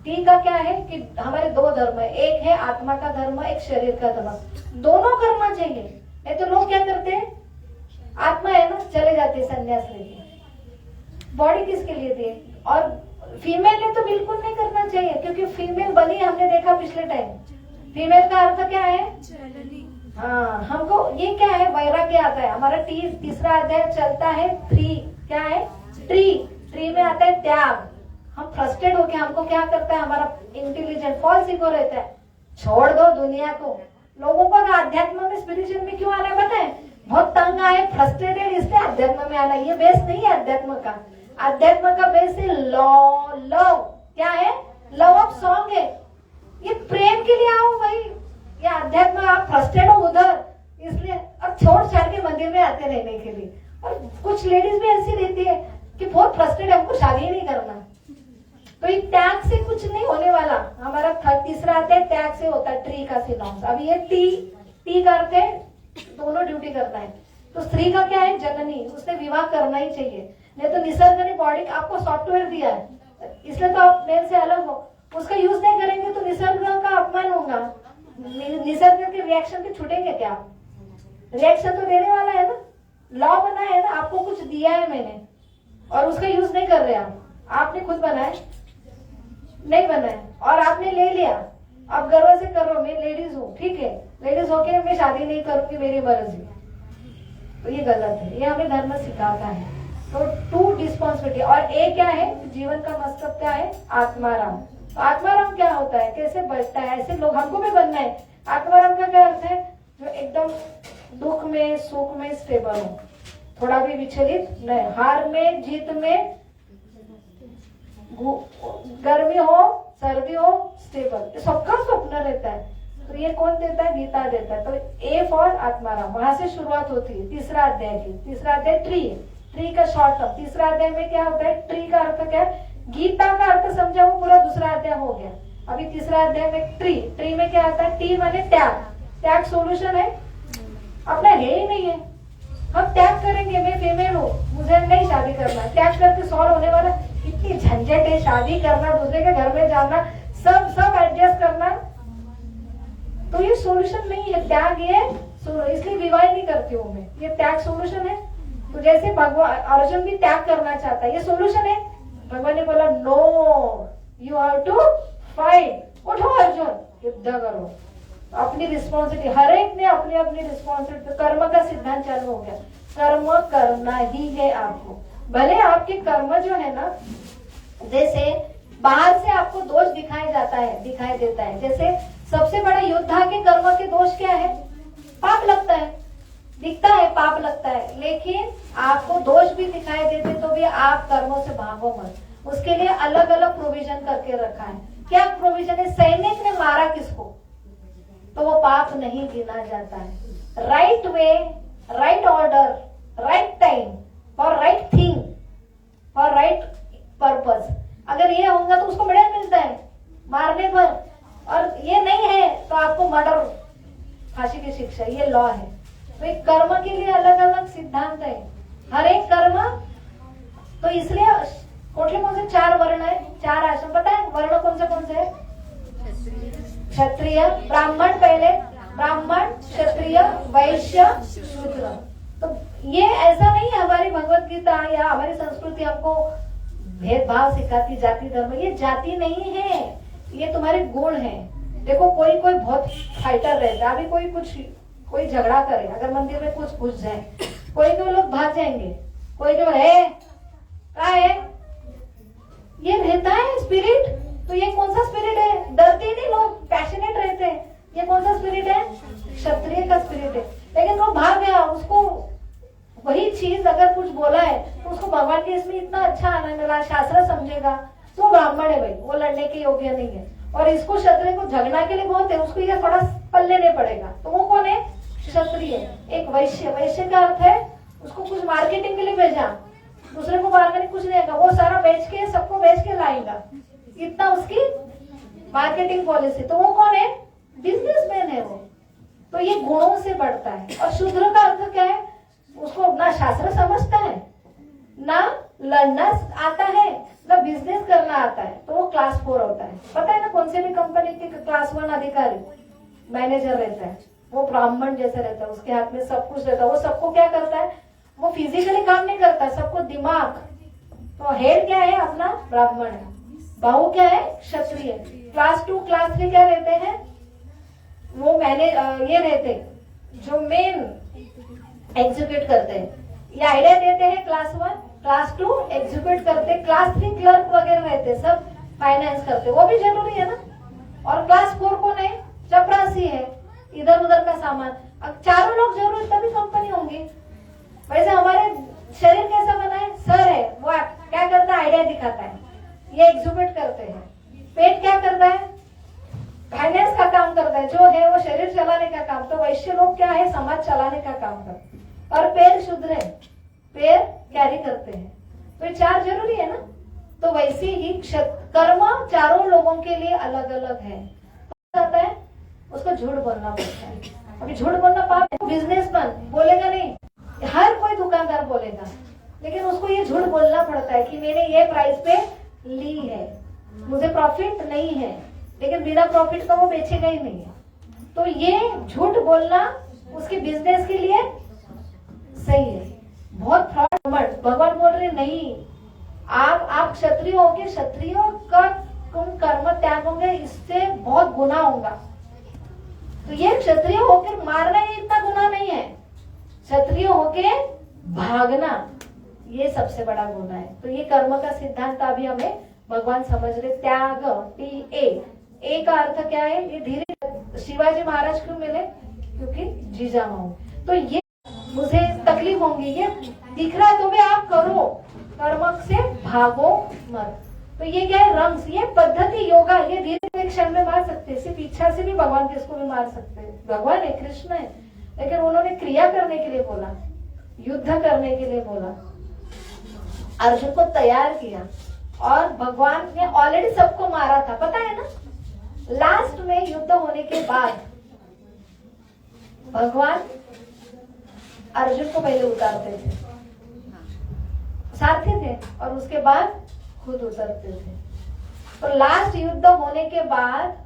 टी का क्या है कि हमारे 2 धर्म है, एक है आत्मा का धर्म, एक शरीर का धर्म, दोनों करना चाहिए। नहीं तो लोग क्या करते हैं, आत्मा है ना, चले जाते हैं संन्यास लेके, बॉडी किसके लिए दी? और फीमेल ने तो बिल्कुल नहीं करना चाहिए, क्योंकि फीमेल बनी, हमने देखा पिछले टाइम, फीमेल का अर्थ क्या है? हाँ, हमको ये क्या है, वैराग्य आता है। हमारा तीसरा अध्याय चलता है 3, क्या है? ट्री में आता है त्याग। हम फ्रस्ट्रेट होके, हमको क्या करता है, हमारा इंटेलिजेंट फॉल्स इगो रहता है, छोड़ दो दुनिया को। लोगों को अध्यात्म में, स्पिरिचुअल में क्यों आना है पता है? बहुत तंग आए, फ्रस्ट्रेटेड, इसलिए अध्यात्म में आना। ये बेस नहीं है अध्यात्म का। अध्यात्म का बेस है लव। क्या है? लव ऑफ सॉन्ग है, ये प्रेम के लिए आओ भाई। ये अध्यात्म, आप फ्रस्ट्रेट हो उधर, इसलिए अब छोड़ छाड़ के मंदिर में आते रहने के लिए। और कुछ लेडीज भी ऐसी रहती है कि बहुत फ्रस्ट्रेट है, हमको शादी ही नहीं करना। तो ये त्याग से कुछ नहीं होने वाला। हमारा तीसरा आता है त्याग से होता है, ट्री का सिनॉन्स। अभी ये टी करते हैं, दोनों ड्यूटी करना है। तो स्त्री का क्या है? जननी, उसने विवाह करना ही चाहिए। नहीं तो निसर्ग ने बॉडी आपको सॉफ्टवेयर दिया है, इसलिए तो आप मेल से अलग हो, उसका यूज नहीं करेंगे तो निसर्ग का अपमान होगा। निसर्ग के रिएक्शन पे छूटेंगे क्या? रिएक्शन तो देने वाला है ना, लॉ बना है ना, आपको कुछ दिया है मैंने और उसका यूज नहीं कर रहे आपने खुद बनाया नहीं बनाया और आपने ले लिया, अब गर्व से कर रहे हो मैं लेडीज हूँ, ठीक है, लेडीज होके मैं शादी नहीं करूंगी, मेरी मर्जी, तो ये गलत है। ये हमें धर्म सिखाता है। तो 2 रिस्पॉन्सिबिलिटी। और एक क्या है? जीवन का मकसद क्या है? आत्माराम। तो आत्माराम क्या होता है, कैसे बढ़ता है? ऐसे लोग हमको भी बनना है। आत्माराम का क्या अर्थ है? जो एकदम दुख में सुख में स्टेबल हो, थोड़ा भी विचलित नहीं, हार में जीत में, गर्मी हो सर्दी हो स्टेबल, सबका स्वप्न रहता है। तो ये कौन देता है? गीता देता है। तो ए फॉर आत्माराम, वहां से शुरुआत होती है तीसरा अध्याय की। तीसरा अध्याय ट्री का शॉर्ट टर्म। तीसरा अध्याय में क्या होता है? ट्री का अर्थ क्या है? गीता का अर्थ समझा, वो पूरा दूसरा अध्याय हो गया। अभी तीसरा अध्याय में ट्री में क्या आता है? टी माने त्याग। त्याग सोल्यूशन है? अपना है ही नहीं है। हम त्याग करेंगे, मैं फीमेल हूँ, मुझे नहीं शादी करना, त्याग करके सॉल्व होने वाला? इतनी झंझट है, शादी करना, दूसरे के घर में जाना, सब एडजस्ट करना, तो ये सोल्यूशन नहीं है। त्याग ये, इसलिए विवाह नहीं करती हूँ मैं, ये त्याग सोल्यूशन है। तो जैसे भगवान अर्जुन भी त्याग करना चाहता है, ये सोल्यूशन है। भगवान ने बोला no, you have to fight. उठो अर्जुन, युद्ध करो, अपनी रिस्पॉन्सिबिलिटी, हर एक ने अपनी अपनी रिस्पॉन्सिबिलिटी। कर्म का सिद्धांत चालू हो गया, कर्म करना ही है आपको। भले आपके कर्म जो है ना, जैसे बाहर से आपको दोष दिखाई देता है, जैसे सबसे बड़ा योद्धा के कर्म के दोष क्या है? पाप लगता है, दिखता है पाप लगता है, लेकिन आपको दोष भी दिखाई देते तो भी आप कर्मों से भागो मत। उसके लिए अलग अलग प्रोविजन करके रखा है। क्या प्रोविजन है? सैनिक ने मारा किसको तो वो पाप नहीं गिना जाता है। Right way, right order, right time, for right thing, for right purpose, अगर ये होगा तो उसको मेडल मिलता है मारने पर, और ये नहीं है तो आपको मर्डर, फांसी की शिक्षा, ये लॉ है। तो एक कर्म के लिए अलग अलग सिद्धांत है, हर एक कर्म। तो इसलिए कोटले कौन से 4 वर्ण है, 4 आश्रम, पता है वर्ण कौन से है? क्षत्रिय, ब्राह्मण, पहले ब्राह्मण, क्षत्रिय, वैश्य, शूद्र। तो ये ऐसा नहीं है हमारी भगवत गीता या हमारी संस्कृति हमको भेदभाव सिखाती जाति धर्म, ये जाति नहीं है, ये तुम्हारे गुण है। देखो कोई बहुत फाइटर रहता है, अभी कोई झगड़ा करे, अगर मंदिर में कुछ घुस जाए, कोई लोग भाग जाएंगे, कोई जो है क्या है, ये रहता है स्पिरिट। तो ये कौन सा स्पिरिट है? डरते नहीं लोग, पैशनेट रहते हैं। ये कौन सा स्पिरिट है? क्षत्रिय का स्पिरिट है। लेकिन वो भाग गया, उसको वही चीज अगर कुछ बोला है तो उसको भगवान के इसमें इतना अच्छा आनंद मिला, शास्त्र समझेगा, तो ब्राह्मण है भाई, वो लड़ने के योग्य नहीं है। और इसको क्षत्रिय को झगड़ना के लिए बहुत है, उसको ये थोड़ा पल्ले नहीं पड़ेगा, तो वो कौन है? क्षत्रिय। एक वैश्य, वैश्य का अर्थ है उसको कुछ मार्केटिंग के लिए भेजा, दूसरे को मार्केटिंग कुछ नहीं आएगा, वो सारा बेच के सबको बेच के लाएगा, इतना उसकी मार्केटिंग पॉलिसी। तो वो कौन है? बिजनेसमैन है वो। तो ये गुणों से बढ़ता है। और शूद्र का अर्थ क्या है? उसको ना शास्त्र समझता है, ना लड़ना आता है, ना बिजनेस करना आता है, तो वो क्लास 4 होता है। पता है ना कौन से भी कंपनी के क्लास 1 अधिकारी मैनेजर रहता है, वो ब्राह्मण जैसे रहता है, उसके हाथ में सब कुछ रहता है। वो सबको क्या करता है? वो फिजिकली काम नहीं करता, सबको दिमाग। तो हेड क्या है अपना? ब्राह्मण है। बाहु क्या है? क्षत्रिय। क्लास 2 क्लास 3 क्या रहते हैं? वो ये रहते जो मेन एग्जीक्यूट करते हैं, ये आइडिया देते हैं क्लास 1, क्लास 2 एग्जीक्यूट करते, क्लास 3 क्लर्क वगैरह रहते, सब फाइनेंस करते, वो भी जरूरी है ना। और क्लास 4 कौन है? चपरासी है, इधर उधर का सामान। अब चारों लोग जरूरी तभी कंपनी होंगी। वैसे हमारे शरीर कैसा बना है? सर है, वो क्या करता है? आइडिया दिखाता है, ये एग्जीक्यूट करते हैं। पेट क्या करता है? फाइनेंस का काम करता है, जो है वो शरीर चलाने का काम। तो वैश्य लोग क्या है? समाज चलाने का काम करते हैं। और पैर शुद्ध है, पैर कैरी करते हैं। तो ये 4 जरूरी है ना। तो वैसे ही कर्म चारों लोगों के लिए अलग अलग है। आता है उसको झूठ बोलना पड़ता है। अभी झूठ बोलना पाप है, बिजनेसमैन बोलेगा नहीं, हर कोई दुकानदार बोलेगा, लेकिन उसको ये झूठ बोलना पड़ता है कि मैंने ये प्राइस पे ली है, मुझे प्रॉफिट नहीं है, लेकिन बिना प्रॉफिट का वो बेचेगा ही नहीं है। तो ये झूठ बोलना उसके बिजनेस के लिए सही है। बहुत फ्रॉड। भगवान बोल रहे नहीं, आप क्षत्रिय होगे, क्षत्रियों का तुम कर्म त्यागोगे, इससे बहुत गुना होगा। तो ये क्षत्रिय होकर मारना ये इतना गुना नहीं है, क्षत्रिय होके भागना ये सबसे बड़ा गुना है। तो ये कर्म का सिद्धांत अभी हमें भगवान समझ रहे। त्याग, ए का अर्थ क्या है? ये धीरे शिवाजी महाराज क्यों मिले? क्योंकि जीजामाऊ। तो ये मुझे तकलीफ होंगी, ये दिख रहा है तो भी आप करो, कर्म से भागो मत। तो ये क्या है? रंग, ये पद्धति योगा, ये धीरे क्षण में मार सकते हैं। सिर्फ इच्छा से भी भगवान किसको भी मार सकते हैं। भगवान है, कृष्ण है, लेकिन उन्होंने क्रिया करने के लिए बोला, युद्ध करने के लिए बोला, अर्जुन को तैयार किया। और भगवान ने ऑलरेडी सबको मारा था, पता है ना। लास्ट में युद्ध होने के बाद भगवान अर्जुन को पहले उतारते थे, सारथी थे, और उसके बाद खुद उतरते थे। तो लास्ट युद्ध होने के बाद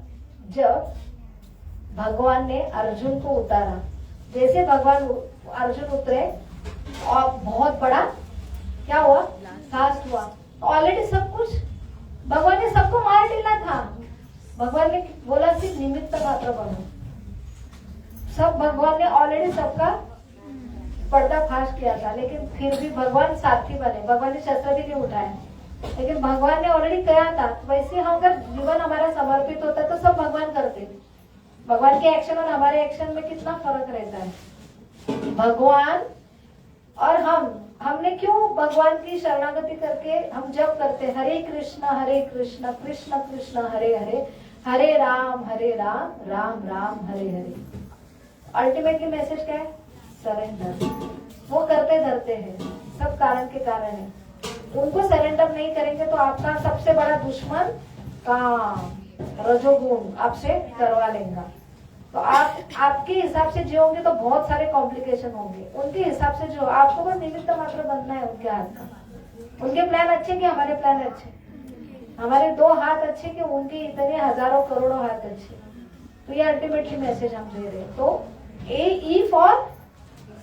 जब भगवान ने अर्जुन को उतारा, जैसे भगवान अर्जुन उतरे और बहुत बड़ा क्या हुआ? लास्ट हुआ। ऑलरेडी सब कुछ भगवान ने सबको मार डाला था। भगवान ने बोला सिर्फ निमित्त मात्र बनो। सब भगवान ने ऑलरेडी सबका पर्दाफाश किया था, लेकिन फिर भी भगवान साथी बने। भगवान ने शस्त्र भी नहीं उठाया, लेकिन भगवान ने ऑलरेडी किया था। वैसे हम अगर जीवन हमारा समर्पित होता तो सब भगवान करते। भगवान के एक्शन और हमारे एक्शन में कितना फर्क रहता है। भगवान और हमने क्यों भगवान की शरणागति करके हम जप करते हरे कृष्ण कृष्ण कृष्ण हरे हरे, हरे राम राम राम हरे हरे। अल्टीमेटली मैसेज क्या है? सरेंडर। वो करते धरते हैं, सब कारण के कारण है। उनको सरेंडर नहीं करेंगे तो आपका सबसे बड़ा दुश्मन काम, रजोगुण आपसे करवा लेगा। तो आप आपके हिसाब से जियोगे तो बहुत सारे कॉम्प्लिकेशन होंगे, उनके हिसाब से जो आपको बस निमित्त मात्र बनना है उनके हाथ का। उनके प्लान अच्छे कि हमारे प्लान अच्छे? हमारे 2 हाथ अच्छे कि उनके इतने हजारों करोड़ों हाथ अच्छे? तो ये अल्टीमेटली मैसेज हम दे रहे हैं। तो A for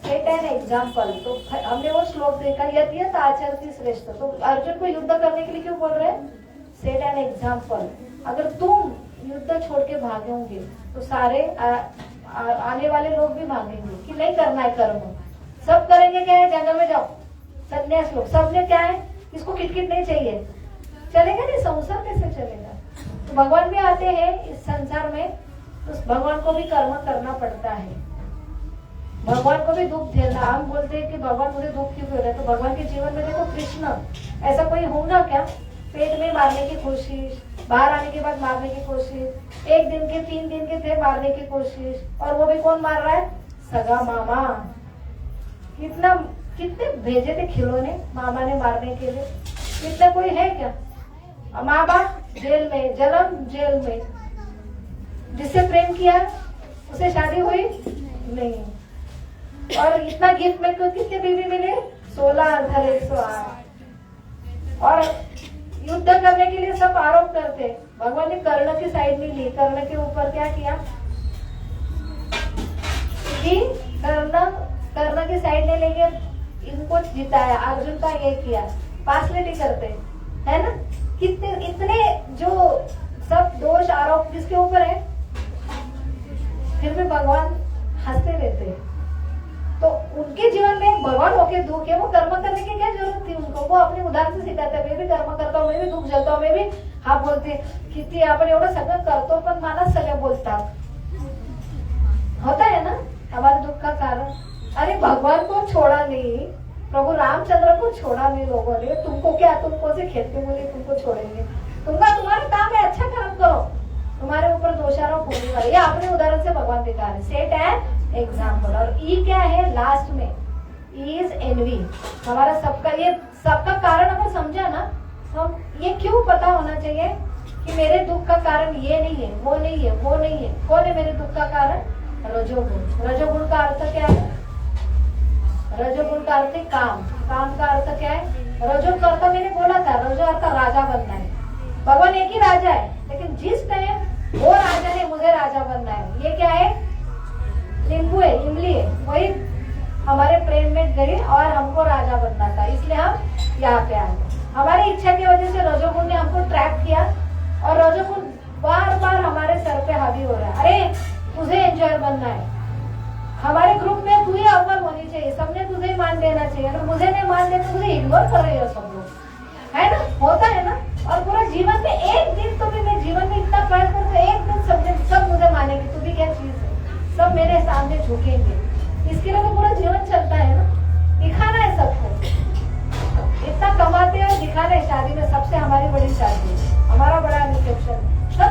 set an example. तो हमने वो श्लोक देखा, यत यत आचरति श्रेष्ठ। तो अर्जुन को युद्ध करने के लिए क्यों बोल रहे हैं? Set an example. अगर तुम युद्ध छोड़ के भागोगे तो सारे आने वाले लोग भी भागेंगे कि नहीं करना है कर्म। सब करेंगे क्या है? जंगल में जाओ, संन्यास लोग, सबने क्या है? इसको किटकिट नहीं चाहिए, चलेगा नहीं, संसार कैसे चलेगा? तो भगवान भी आते हैं इस संसार में, तो भगवान को भी कर्म करना पड़ता है, भगवान को भी दुख झेलना। हम बोलते हैं कि भगवान मुझे दुख क्यों दे रहे? तो भगवान के जीवन में देखो, कृष्ण ऐसा कोई होगा क्या? पेट में मारने की कोशिश, बाहर आने के बाद मारने की कोशिश, 1 दिन के 3 दिन के थे मारने की कोशिश, और वो भी कौन मार रहा है? सगा मामा। कितने भेजे थे खिलौने मामा ने मारने के लिए, इतना कोई है क्या? माँ बाप जेल में, जन्म जेल में, जिससे प्रेम किया उसे शादी हुई नहीं, और इतना गिफ्ट में कितने बीवी मिले? 16 अंधर 108। और युद्ध करने के लिए सब आरोप करते, भगवान ने कर्ण की साइड नहीं ली। कर्ण के ऊपर क्या किया कि कर्ण की साइड ले लेके इनको जिताया, अर्जुन का ये किया, पार्शलिटी करते है ना। कितने इतने जो सब दोष आरोप जिसके ऊपर है, फिर भी भगवान हंसते रहते हैं। तो उनके जीवन में भगवान होके दुख है, वो कर्म करने की क्या जरूरत थी उनको? वो अपने उदाहरण से सिखाते हैं, मैं भी कर्म करता हूँ, मैं भी दुख झेलता हूँ, मैं भी हा बोलते किती आपण एवढं सगळं करतो पण मला सगळं बोलतात, होता है ना हमारे दुख का कारण। अरे भगवान को छोड़ा नहीं, प्रभु रामचंद्र को छोड़ा नहीं लोगों ने। तुमको क्या, तुमको से खेत में बोले तुमको छोड़ेंगे? तुम्हारा काम है, अच्छा काम करो, तुम्हारे ऊपर दोषारोप होने वाले। ये अपने उदाहरण से भगवान दिखा रहे, सेट एन एग्जाम्पल। और ई क्या है लास्ट में? E is envy. हमारा सबका, ये सबका कारण अगर समझा ना, हम ये क्यों पता होना चाहिए कि मेरे दुख का कारण ये नहीं है, वो नहीं है, वो नहीं है। कौन है मेरे दुख का कारण? रजोगुण। रजोगुण का अर्थ क्या है? रजोगुण का अर्थ है काम। काम का अर्थ क्या है? रजो का अर्थ मैंने बोला था, रजो अर्थ राजा बनना है। भगवान एक ही राजा है, लेकिन जिस टाइम वो राजा ने मुझे राजा बनना है, ये क्या है? लिंबू है, इमली है, वही हमारे प्रेम में गई और हमको राजा बनना था, इसलिए हम यहाँ पे आ गए। हमारी इच्छा की वजह से रजोगुण ने हमको ट्रैप किया, और रजोगुण बार बार हमारे सर पे हावी हो रहा है। अरे तुझे एंजॉय बनना है, हमारे ग्रुप में तू ही अव्वल होनी चाहिए, सबने तुझे ही मान देना चाहिए, अगर मुझे नहीं मान देते तुझे इग्नोर कर रही हो सब लोग, है ना? होता है ना। और पूरा जीवन में एक दिन तो भी, मैं जीवन में इतना प्यार करता हूँ, एक दिन सब मुझे मानेंगे, तू भी क्या चीज है, सब मेरे सामने झुकेंगे। इसके लिए तो पूरा जीवन चलता है ना, दिखाना है सबको, इतना कमाते हैं दिखाना है। शादी में सबसे हमारी बड़ी शादी है, हमारा बड़ा रिसेप्शन, सब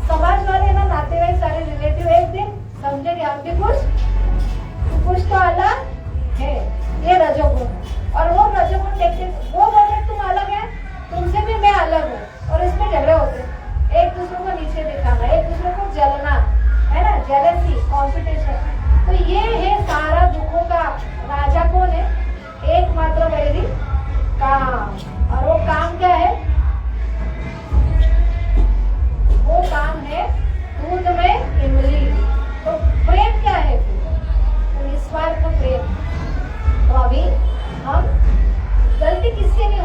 समाज वाले ना, नातेवाईक, सारे रिलेटिव एक दिन समझेंगे हम भी कुछ तो अलग है। ये रजोगुण है, और वो रजोगुण देखते वो बोलते तुम अलग है, तुमसे भी मैं अलग हूँ, और इसमें झगड़े होते, एक दूसरे को नीचे दिखाना, एक दूसरे को जलना, है ना, जेलसी, कॉम्पिटिशन। तो ये है सारा दुखों का राजा कौन है? एकमात्र वैरी काम। और वो काम क्या है? वो काम है दूध में इमली। तो प्रेम क्या है? तो निस्वार्थ प्रेम। तो अभी हम गलती किससे नहीं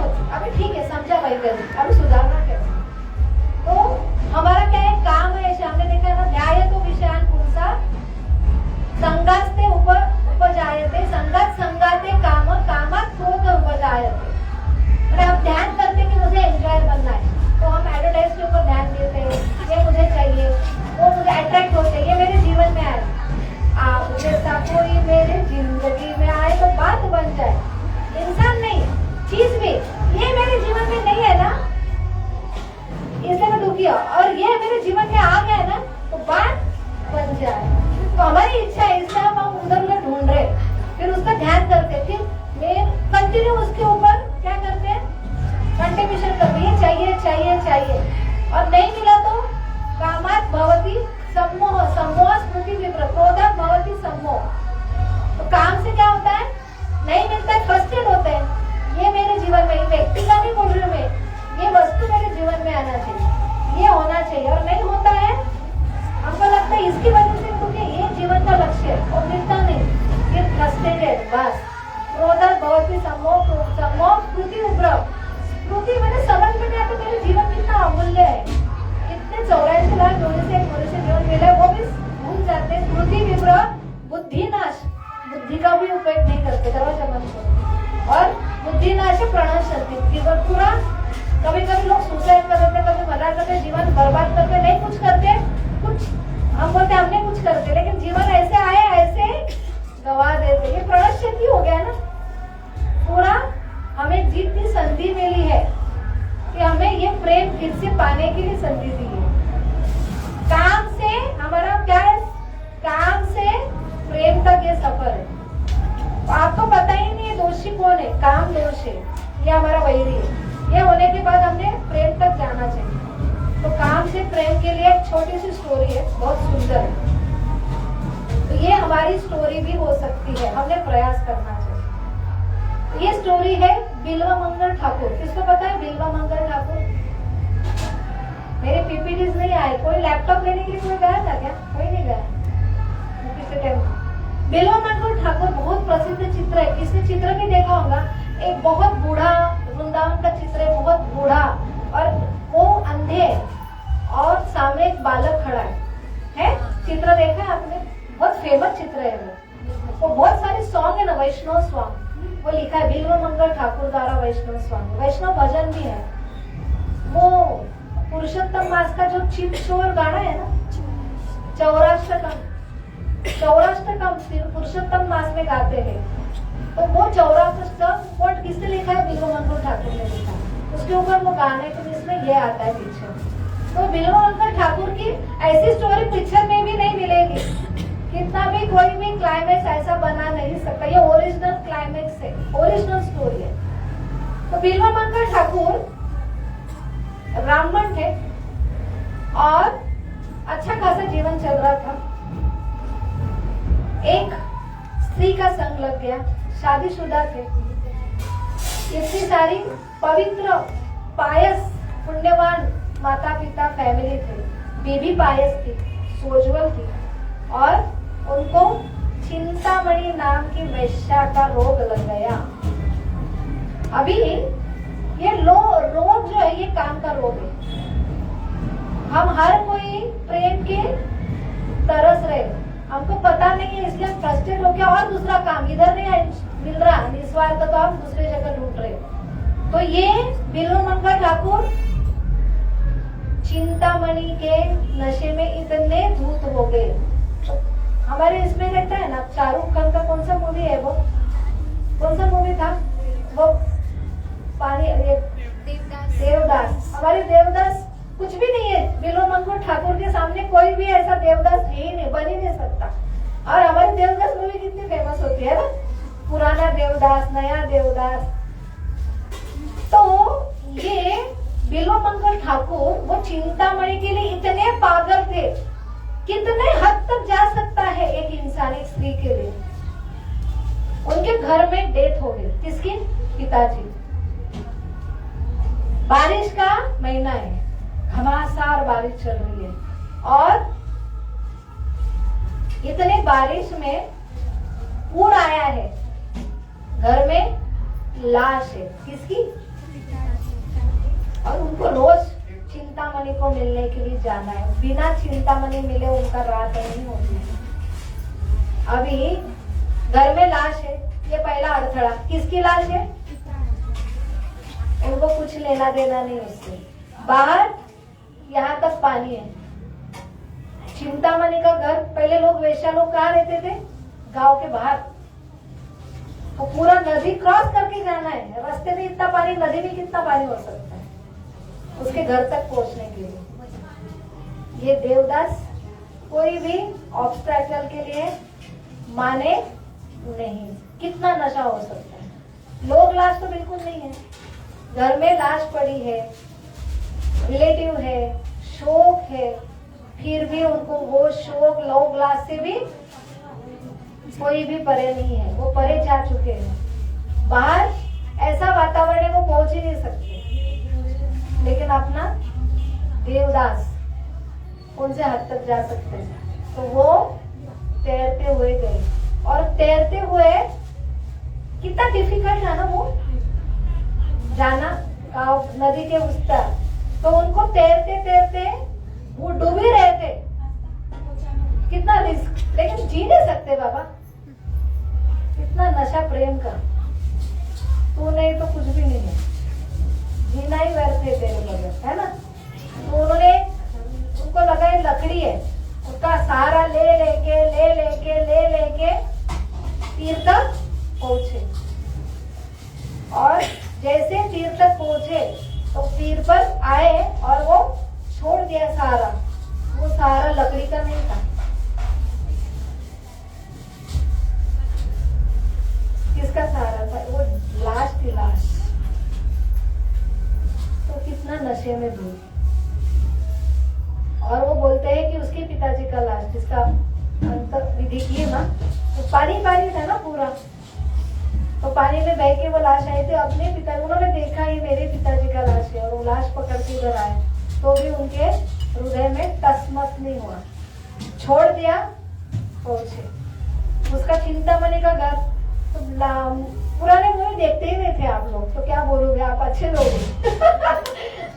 मिशन कर रही है, चाहिए चाहिए चाहिए, और नहीं मिला तो कामात भवती सम्मोह, सम्मोह स्मृति विभ्रम, क्रोधात भवती सम्मोह। तो काम से क्या होता है, नहीं मिलता है, फ्रस्ट्रेट होते हैं। ये मेरे जीवन में, व्यक्ति का नहीं बोल रही हूँ मैं, ये वस्तु मेरे जीवन में आना चाहिए, ये होना चाहिए, और नहीं होता है, हमको लगता है इसकी वजह से मुझे ये जीवन का लक्ष्य है, और मिलता नहीं, फिर फ्रस्ट्रेटेड, बस। क्रोधात भवती सम्मोह, सम्मोह स्मृति विभ्रम। स्मृति मैंने समझ में नहीं आता मेरे जीवन कितना अमूल्य है, कितने 84 लाख होने से एक मनुष्य जीवन मिला है, वो भी भूल जाते हैं। स्मृति विभ्रम, बुद्धि नाश, बुद्धि का भी उपयोग नहीं करते, दरवाजा बंद करो। और बुद्धि नाश है प्रणव शक्ति, जीवन पूरा, कभी कभी लोग सुसाइड कर देते, कभी मना करते, जीवन बर्बाद करते, नहीं कुछ करते, कुछ हम बोलते हमने कुछ करते, लेकिन जीवन ऐसे आए ऐसे गवा देते। ये प्रणव शक्ति हो गया ना पूरा। हमें जितनी संधि मिली है कि हमें ये प्रेम फिर से पाने के लिए संधि दी है। काम से हमारा क्या है, काम से प्रेम तक ये सफर है। तो आपको पता ही नहीं है दोषी कौन है, काम दोष है, ये हमारा वैरी है। ये होने के बाद हमने प्रेम तक जाना चाहिए। तो काम से प्रेम के लिए एक छोटी सी स्टोरी है, बहुत सुंदर है। तो ये हमारी स्टोरी भी हो सकती है, हमने प्रयास करना चाहिए। ये स्टोरी है बिल्वा मंगल ठाकुर। किसको पता है बिल्वा मंगल ठाकुर? मेरे पीपीटीज नहीं आए, कोई लैपटॉप लेने के लिए कोई गया था क्या? कोई नहीं गया। बिल्वा मंगल ठाकुर बहुत प्रसिद्ध चित्र है, किसने चित्र भी देखा होगा। एक बहुत बूढ़ा वृंदावन का चित्र है, बहुत बूढ़ा, और वो अंधे है और सामने एक बालक खड़ा है? चित्र देखा है आपने? बहुत फेमस चित्र है वो बहुत सारे सॉन्ग है ना, वैष्णव सॉन्ग, वो लिखा है बिल्वा मंगल ठाकुर द्वारा वैष्णव सॉन्ग, वैष्णव भजन भी है। वो पुरुषोत्तम मास का जो चित शोर गाना है ना, चौराष्टकम पुरुषोत्तम मास में गाते हैं। तो वो चौराष्टकम वर्ड किसने लिखा है? बिल्वा मंगल ठाकुर ने लिखा। उसके ऊपर वो गाने के जिसमें ये आता है पिक्चर। तो बिल्वा मंगल ठाकुर की ऐसी स्टोरी पिक्चर में भी नहीं मिलेगी। कितना भी कोई भी क्लाइमेक्स ऐसा बना नहीं सकता, ये ओरिजिनल क्लाइमेक्स है, ओरिजिनल स्टोरी है। तो बिल्वा मंगल ठाकुर ब्राह्मण थे और अच्छा खासा जीवन चल रहा था। एक स्त्री का संग लग गया, शादीशुदा थे, इतनी सारी पवित्र पायस पुण्यवान माता पिता फैमिली थे, बेबी पायस थी, सोज्वल थी, और उनको चिंतामणि नाम की वैश्या का रोग लग गया। अभी ये रोग जो है ये काम का रोग है। हम हर कोई प्रेम के तरस रहे, हमको पता नहीं है, इसलिए हम फ्रस्ट्रेट हो गया और दूसरा काम इधर नहीं मिल रहा, निस्वार्थ तो हम दूसरी जगह ढूंढ रहे। तो ये बिल्वा मंगल ठाकुर चिंतामणि के नशे में इतने धूत हो गए। हमारे इसमें रहता है ना, शाहरुख खान का कौन सा मूवी है वो, कौन सा मूवी था वो, पानी देवदास। हमारे देवदास कुछ भी नहीं है, बिल्वा मंगल ठाकुर के सामने कोई भी ऐसा देवदास है ही नहीं, बन ही नहीं सकता। और हमारी देवदास मूवी कितनी फेमस होती है ना, पुराना देवदास, नया देवदास। तो ये बिल्वा मंगल ठाकुर वो चिंतामणि के लिए इतने पागल थे, कितने हद तक जा सकता है एक इंसान एक स्त्री के लिए। उनके घर में डेथ हो गई, किसकी? पिताजी। बारिश का महीना है, घमासान बारिश चल रही है, और इतने बारिश में पूर आया है, घर में लाश है, किसकी? और उनको रोज चिंतामणि को मिलने के लिए जाना है, बिना चिंतामणि मिले उनका रात नहीं होती है। अभी घर में लाश है, ये पहला अड़थड़ा, किसकी लाश है? उनको कुछ लेना देना नहीं उससे। बाहर यहाँ तक पानी है, चिंतामणि का घर, पहले लोग वैश्या लोग कहाँ रहते थे? गांव के बाहर। तो पूरा नदी क्रॉस करके जाना है, रास्ते में इतना पानी, नदी में कितना पानी हो सकता है उसके घर तक पहुंचने के लिए। ये देवदास कोई भी ऑब्स्टैकल के लिए माने नहीं। कितना नशा हो सकता है, लोग लाश तो बिल्कुल नहीं है, घर में लाश पड़ी है, रिलेटिव है, शोक है, फिर भी उनको वो शोक लो ग्लास से भी कोई भी परे नहीं है, वो परे जा चुके हैं। बाहर ऐसा वातावरण है वो पहुंच ही नहीं सकते, लेकिन अपना देवदास उनसे हद तक जा सकते हैं। तो वो तैरते हुए गए, और तैरते हुए कितना डिफिकल्ट है ना वो जाना नदी के उस पार। तो उनको तैरते तैरते वो डूब ही रहे थे, कितना रिस्क, लेकिन जी नहीं सकते बाबा, कितना नशा प्रेम का, तू नहीं तो कुछ भी नहीं है, जीना ही व्यर्थ है तेरे बगैर, है ना। तो उन्होंने, उनको लगा ये लकड़ी है, उसका सहारा ले लेके तीर तक पहुंचे, और जैसे तीर तक पहुंचे तो तीर पर आए और वो छोड़ दिया सहारा। वो सहारा लकड़ी का नहीं था, किसका सहारा था? वो लाश थी, लाश। तो कितना नशे में डूब। और वो बोलते हैं कि उसके पिताजी का लाश, जिसका अंतर विधि की ना, तो पानी था ना पूरा, तो पानी में बह के वो लाश आई थी अपने पिता, उन्होंने देखा ये मेरे पिताजी का लाश है, और वो लाश पकड़ के उधर आए, तो भी उनके हृदय में टसमस नहीं हुआ, छोड़ दिया, पहुंचे। उसका चिंतामणि का घर, तो पुराने मूवी देखते ही नहीं थे आप लोग, तो क्या बोलोगे आप, अच्छे लोग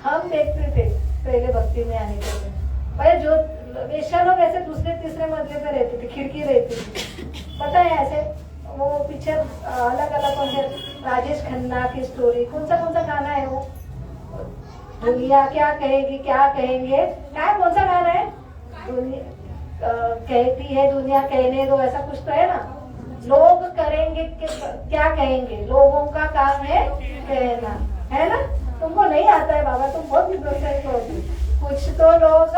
हम देखते थे पहले भक्ति में आने के लिए। भाई जो वेश्या लोग ऐसे दूसरे तीसरे मंजिल पे रहते थे, खिड़की रहती थी, पता है ऐसे। वो पिक्चर अलग अलग कौन से, राजेश खन्ना की स्टोरी, कौन सा गाना है वो, दुनिया क्या कहेगी क्या कहेंगे, क्या कौन सा गाना है, दुनिया कहती है दुनिया कहने दो, ऐसा कुछ तो है ना। लोग करेंगे क्या कहेंगे, लोगों का काम है कहना, है ना। तुमको नहीं आता है बाबा, तुम बहुत इनोसेंट हो, कुछ तो लोग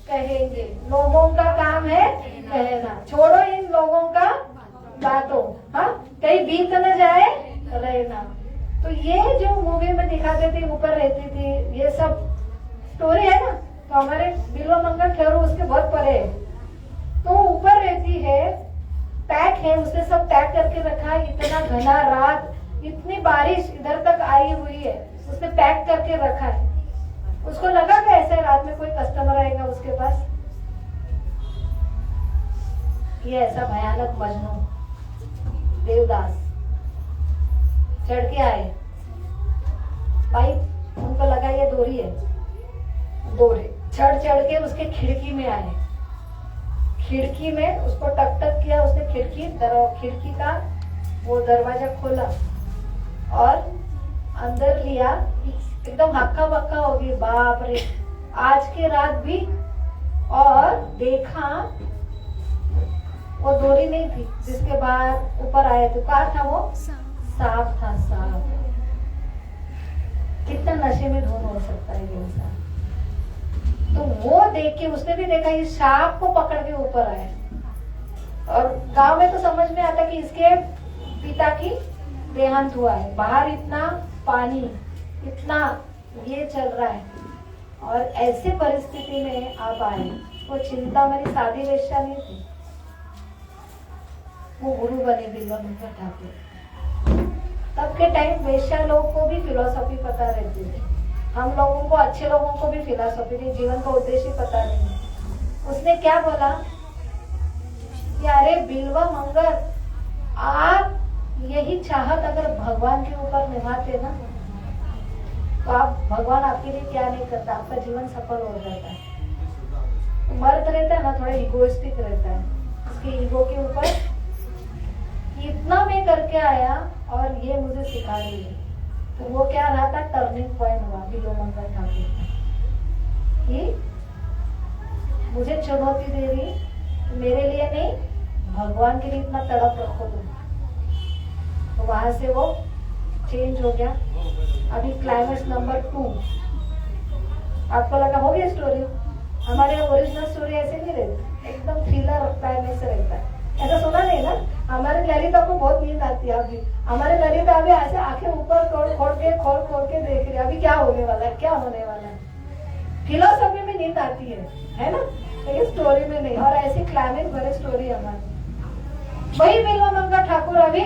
कहेंगे, लोगों का काम है कहना, छोड़ो इन लोगों का बातों, हाँ, कहीं बीत न जाए रहना। तो ये जो मूवी में दिखाते थे, ऊपर रहती थी, ये सब स्टोरी है ना, तो हमारे बिल्वा मंगल ठहरू उसके बहुत परे है, तो ऊपर रहती है, पैक है, उसने सब पैक करके रखा है, इतना घना रात, इतनी बारिश इधर तक आई हुई है, उसने पैक करके रखा है। उसको लगा कि ऐसे रात में कोई कस्टमर आएगा उसके पास, ये ऐसा भयानक मजनू देवदास चढ़ के आए भाई, उनको लगा ये डोरी है, डोरी चढ़ के उसके खिड़की में आए, खिड़की में उसको टक टक किया, उसने खिड़की का वो दरवाजा खोला और अंदर लिया, एकदम हक्का बक्का हो गई, बाप रे आज की रात भी। और देखा वो डोरी नहीं थी जिसके बाहर ऊपर आए थे, क्या था वो, सांप था, सांप। कितना नशे में धुन हो सकता है ये इंसान। तो वो देख के उसने भी देखा ये सांप को पकड़ के ऊपर आए, और गांव में तो समझ में आता कि इसके पिता की देहांत हुआ है, बाहर इतना पानी, इतना ये चल रहा है, और ऐसे परिस्थिति में आप आए। वो चिंतामणि साधी वेश्या नहीं थी, वो गुरु बने बिल्वा मंगल ठाकुर। तब के टाइम वेश्या लोगों को भी फिलोसॉफी पता रहती थी, हम लोगों को, अच्छे लोगों को भी फिलोसॉफी थी, जीवन का उद्देश्य पता नहीं। उसने क्या बोला कि अरे बिल्वा मंगल, आप यही चाहत अगर भगवान के ऊपर निभाते ना, तो आप, भगवान आपके लिए क्या नहीं करता, आपका जीवन सफल हो जाता है। तो मर्द रहता है ना, थोड़ा इगोइस्टिक रहता है, उसके ईगो के ऊपर इतना मैं करके आया और ये मुझे सिखा रही है। तो वो क्या रहा था, टर्निंग पॉइंट हुआ बिल्वा मंगल ठाकुर कि मुझे चुनौती दे रही, मेरे लिए नहीं, भगवान के लिए इतना तड़प रखो तुम। तो वहां से वो चेंज हो गया। अभी क्लाइमेक्स नंबर 2, आपको लगा हो गया स्टोरी, हमारे ओरिजिनल स्टोरी ऐसे नहीं रहती, एकदम थ्रिलर क्लाइमेक्स रहता है। ऐसा सुना नहीं ना? हमारे ललिता को बहुत नींद आती है अभी। हमारे ललिता अभी ऐसे आंखें ऊपर खोल खोल के देख रही है अभी क्या होने वाला है, क्या होने वाला है। फिलोसफी में नींद आती है ना, लेकिन स्टोरी में नहीं। और ऐसी क्लाइमेक्स भरे स्टोरी हमारी। वही बिल्वामंगल ठाकुर अभी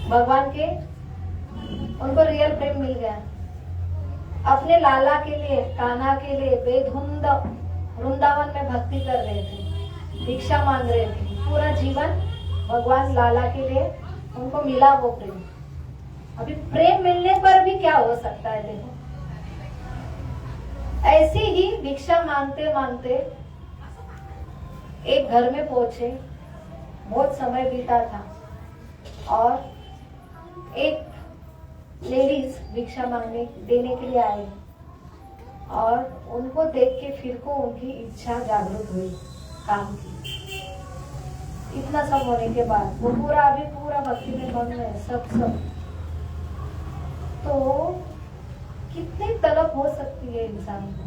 भगवान के, उनको रियल प्रेम मिल गया। अपने लाला के लिए, कान्हा के लिए बेधुंद वृंदावन में भक्ति कर रहे थे, भिक्षा मांग रहे थे पूरा जीवन भगवान लाला के लिए। उनको मिला वो प्रेम। अभी प्रेम मिलने पर भी क्या हो सकता है देखो। ऐसे ही भिक्षा मांगते मांगते एक घर में पहुंचे। बहुत समय बीता था और एक लेडीज भिक्षा मांगने देने के लिए आई और उनको देख के फिर को उनकी इच्छा जागृत हुई काम की। इतना सब होने के बाद वो पूरा भक्ति में मग्न है सब। तो कितनी तलब हो सकती है इंसान को।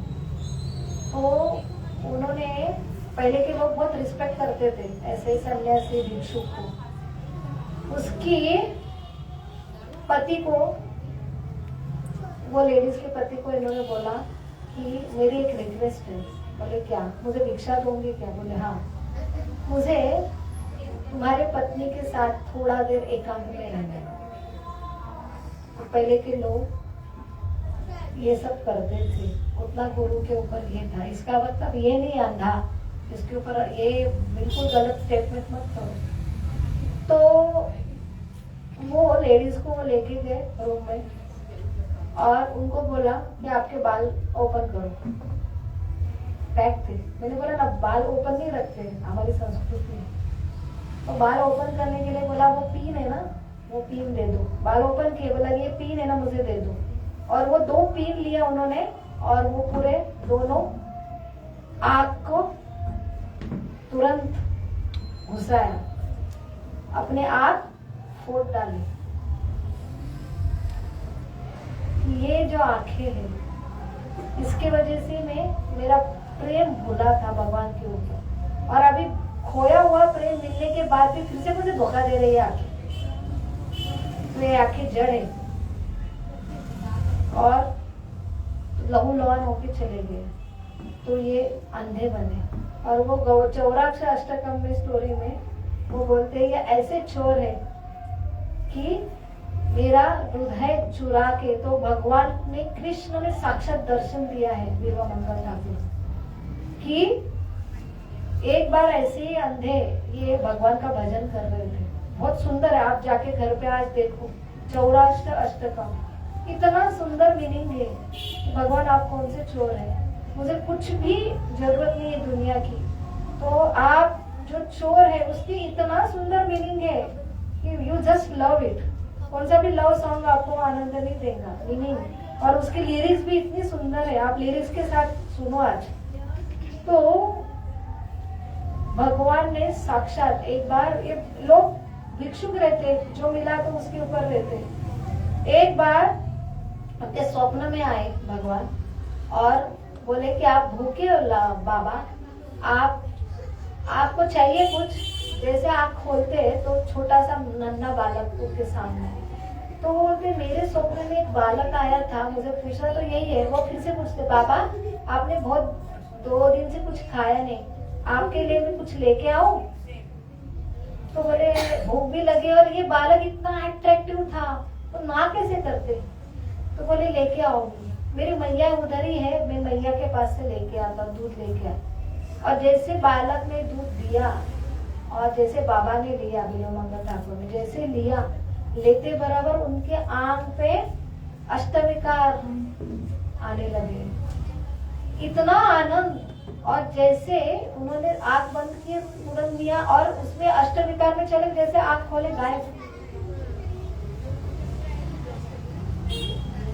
तो उन्होंने, पहले के लोग बहुत रिस्पेक्ट करते थे ऐसे सन्यासी भिक्षु को। उसकी पति को, वो लेडीज के पति को इन्होंने बोला कि मेरी एक रिक्वेस्ट है। बोले क्या? मुझे भिक्षा दोगे क्या? बोले हाँ, मुझे तुम्हारे पत्नी के साथ थोड़ा देर एकांत में रहना है। तो पहले के लोग ये सब करते थे, उतना गुरु के ऊपर ये था। इसका मतलब ये नहीं अंधा, इसके ऊपर ये बिल्कुल गलत स्टेटमेंट मत करो। तो वो लेडीज को लेके गए रूम में और उनको बोला कि आपके बाल ओपन करो। पैक थे। मैंने बोला ना, बाल ओपन नहीं रखते हमारी संस्कृति में। तो बाल ओपन करने के लिए बोला वो पिन है ना, वो पिन दे दो। बाल ओपन किए, बोला ये पिन है ना, मुझे दे दो। और वो 2 पिन लिया उन्होंने और वो पूरे दोनों आग को तुरंत घुसाया, अपने आग फोड़ डाली। ये जो आंखें हैं, इसके वजह से मैं मेरा प्रेम भूला था भगवान के ऊपर, और अभी खोया हुआ प्रेम मिलने के बाद भी फिर से मुझे धोखा दे रही है आंखें। तो ये आंखें जड़ है और लहू लुहान होके चले गए। तो ये अंधे बने। और वो चौराक्ष अष्टकम में स्टोरी में वो बोलते हैं ये ऐसे चोर है कि मेरा हृदय चुरा के, तो भगवान ने, कृष्ण ने साक्षात दर्शन दिया है बिल्वामंगल ठाकुर कि एक बार ऐसे ही अंधे ये भगवान का भजन कर रहे थे। बहुत सुंदर है, आप जाके घर पे आज देखो, चौराष्ट्र अष्टकम, इतना सुंदर मीनिंग है। भगवान आप कौन से चोर है, मुझे कुछ भी जरूरत नहीं है दुनिया की, तो आप जो चोर है उसकी इतना सुंदर मीनिंग है कि यू जस्ट लव इट। कौन सा भी लव सॉन्ग आपको आनंद नहीं देगा मीनिंग, और उसकी लिरिक्स भी इतनी सुंदर है, आप लिरिक्स के साथ सुनो आज। तो भगवान ने साक्षात एक बार, ये लोग भिक्षुक रहते, जो मिला तो उसके ऊपर रहते। एक बार अपने स्वप्न में आए भगवान और बोले कि आप भूखे हो बाबा, आपको चाहिए कुछ? जैसे आप खोलते हैं तो छोटा सा नन्हा बालक उनके सामने, तो वो बोलते मेरे स्वप्न में एक बालक आया था, मुझे पूछा तो यही है। वो फिर से पूछते बाबा आपने बहुत 2 दिन से कुछ खाया नहीं, आपके लिए मैं कुछ लेके आऊं? तो बोले भूख भी लगी और ये बालक इतना अट्रैक्टिव था, तो ना कैसे करते? तो बोले लेके आओगी, मेरी मैया उधर ही है, मैं मैया के पास से लेके आता, दूध लेके आता। और जैसे बालक ने दूध दिया और जैसे बाबा ने लिया, बिल्वामंगल ठाकुर ने जैसे लिया, लेते बराबर उनके आंख पे अष्टविकार आने लगे, इतना आनंद। और जैसे उन्होंने आंख बंद की, तुरंत लिया और उसमें अष्टविकार में चले, जैसे आंख खोले गायब।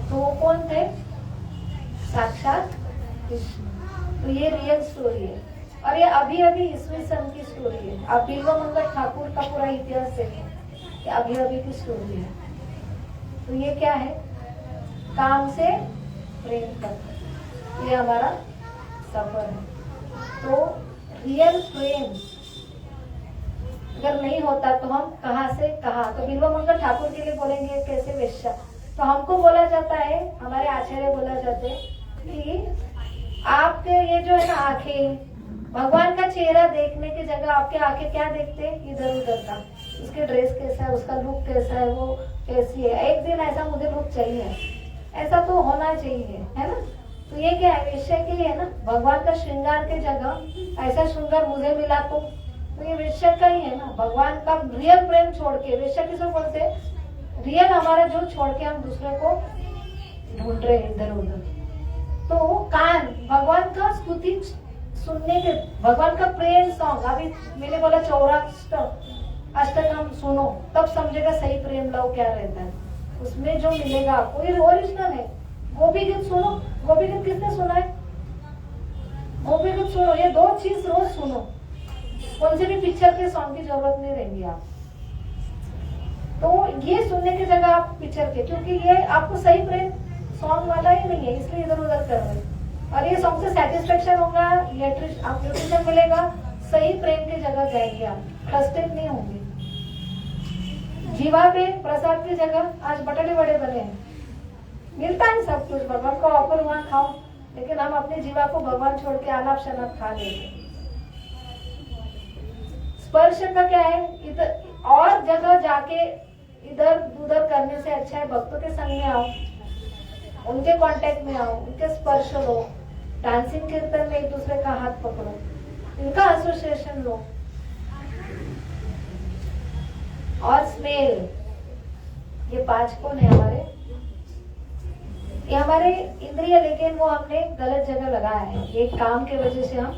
तो वो कौन थे? साक्षात कृष्ण। तो ये रियल स्टोरी है और ये अभी अभी ईस्वी सन की स्टोरी है। अब बिल्वामंगल ठाकुर का पूरा इतिहास देखें, ये अभी अभी की स्टोरी है। तो ये क्या है? काम से प्रेम तक, ये हमारा सफर है। तो रियल प्रेम अगर नहीं होता तो हम कहाँ से कहाँ, तो बिल्वा मंगल ठाकुर के लिए बोलेंगे कैसे वेश्या। तो हमको बोला जाता है, हमारे आचार्य बोला जाते हैं कि आपके ये जो है ना आंखें, भगवान का चेहरा देखने की जगह आपके आंखें क्या देखते हैं, इधर उधर का, उसके ड्रेस कैसा है, उसका लुक कैसा है, वो कैसी है, एक दिन ऐसा मुझे लुक चाहिए, ऐसा तो होना चाहिए, है ना। तो ये क्या है, वेश्या के लिए है ना, भगवान का श्रृंगार की जगह ऐसा श्रृंगार मुझे मिला तो ये वेश्या का ही है ना। भगवान का रियल प्रेम छोड़ के, वेश्या किसको बोलते हैं, रियल हमारा जो छोड़ के हम दूसरे को ढूंढ रहे इधर उधर। तो कान भगवान का स्तुति सुनने के, भगवान का प्रेम सॉन्ग, अभी मैंने बोला 84 अष्टकम सुनो तब समझेगा सही प्रेम लव क्या रहता है, उसमें जो मिलेगा आपको ये ओरिजिनल है। गोपी गीत सुनो, गोपी गीत किसने सुना है, गोपी गीत सुनो, ये 2 चीज रोज सुनो, कौन से भी पिक्चर के सॉन्ग की जरूरत नहीं रहेगी आप। तो ये सुनने की जगह आप पिक्चर के, क्योंकि ये आपको सही प्रेम सॉन्ग वाला ही नहीं है, इसलिए इधर उधर कर रहे हैं। और ये सॉन्ग से सेटिस्फेक्शन होगा, न्यूट्रिशन मिलेगा, सही प्रेम की जगह जाएंगे आप, फ्रस्ट्रेट नहीं होंगे। जीवा पे प्रसाद की जगह आज बटाटे बड़े बने हैं, मिलता है सब कुछ, भगवान को ऑफर वहां खाओ, लेकिन हम अपने जीवा को भगवान छोड़ के अनाप शनाप खा लेते। स्पर्श का क्या है, इधर और जगह जाके इधर उधर करने से अच्छा है भक्तों के संग में आओ, उनके कांटेक्ट में आओ, उनके स्पर्श लो, डांसिंग कीर्तन में एक दूसरे का हाथ पकड़ो, इनका एसोसिएशन लो। और स्मेल, ये 5 कौन है हमारे, ये हमारे इंद्रिय, लेकिन वो हमने गलत जगह लगाया है, ये काम के वजह से हम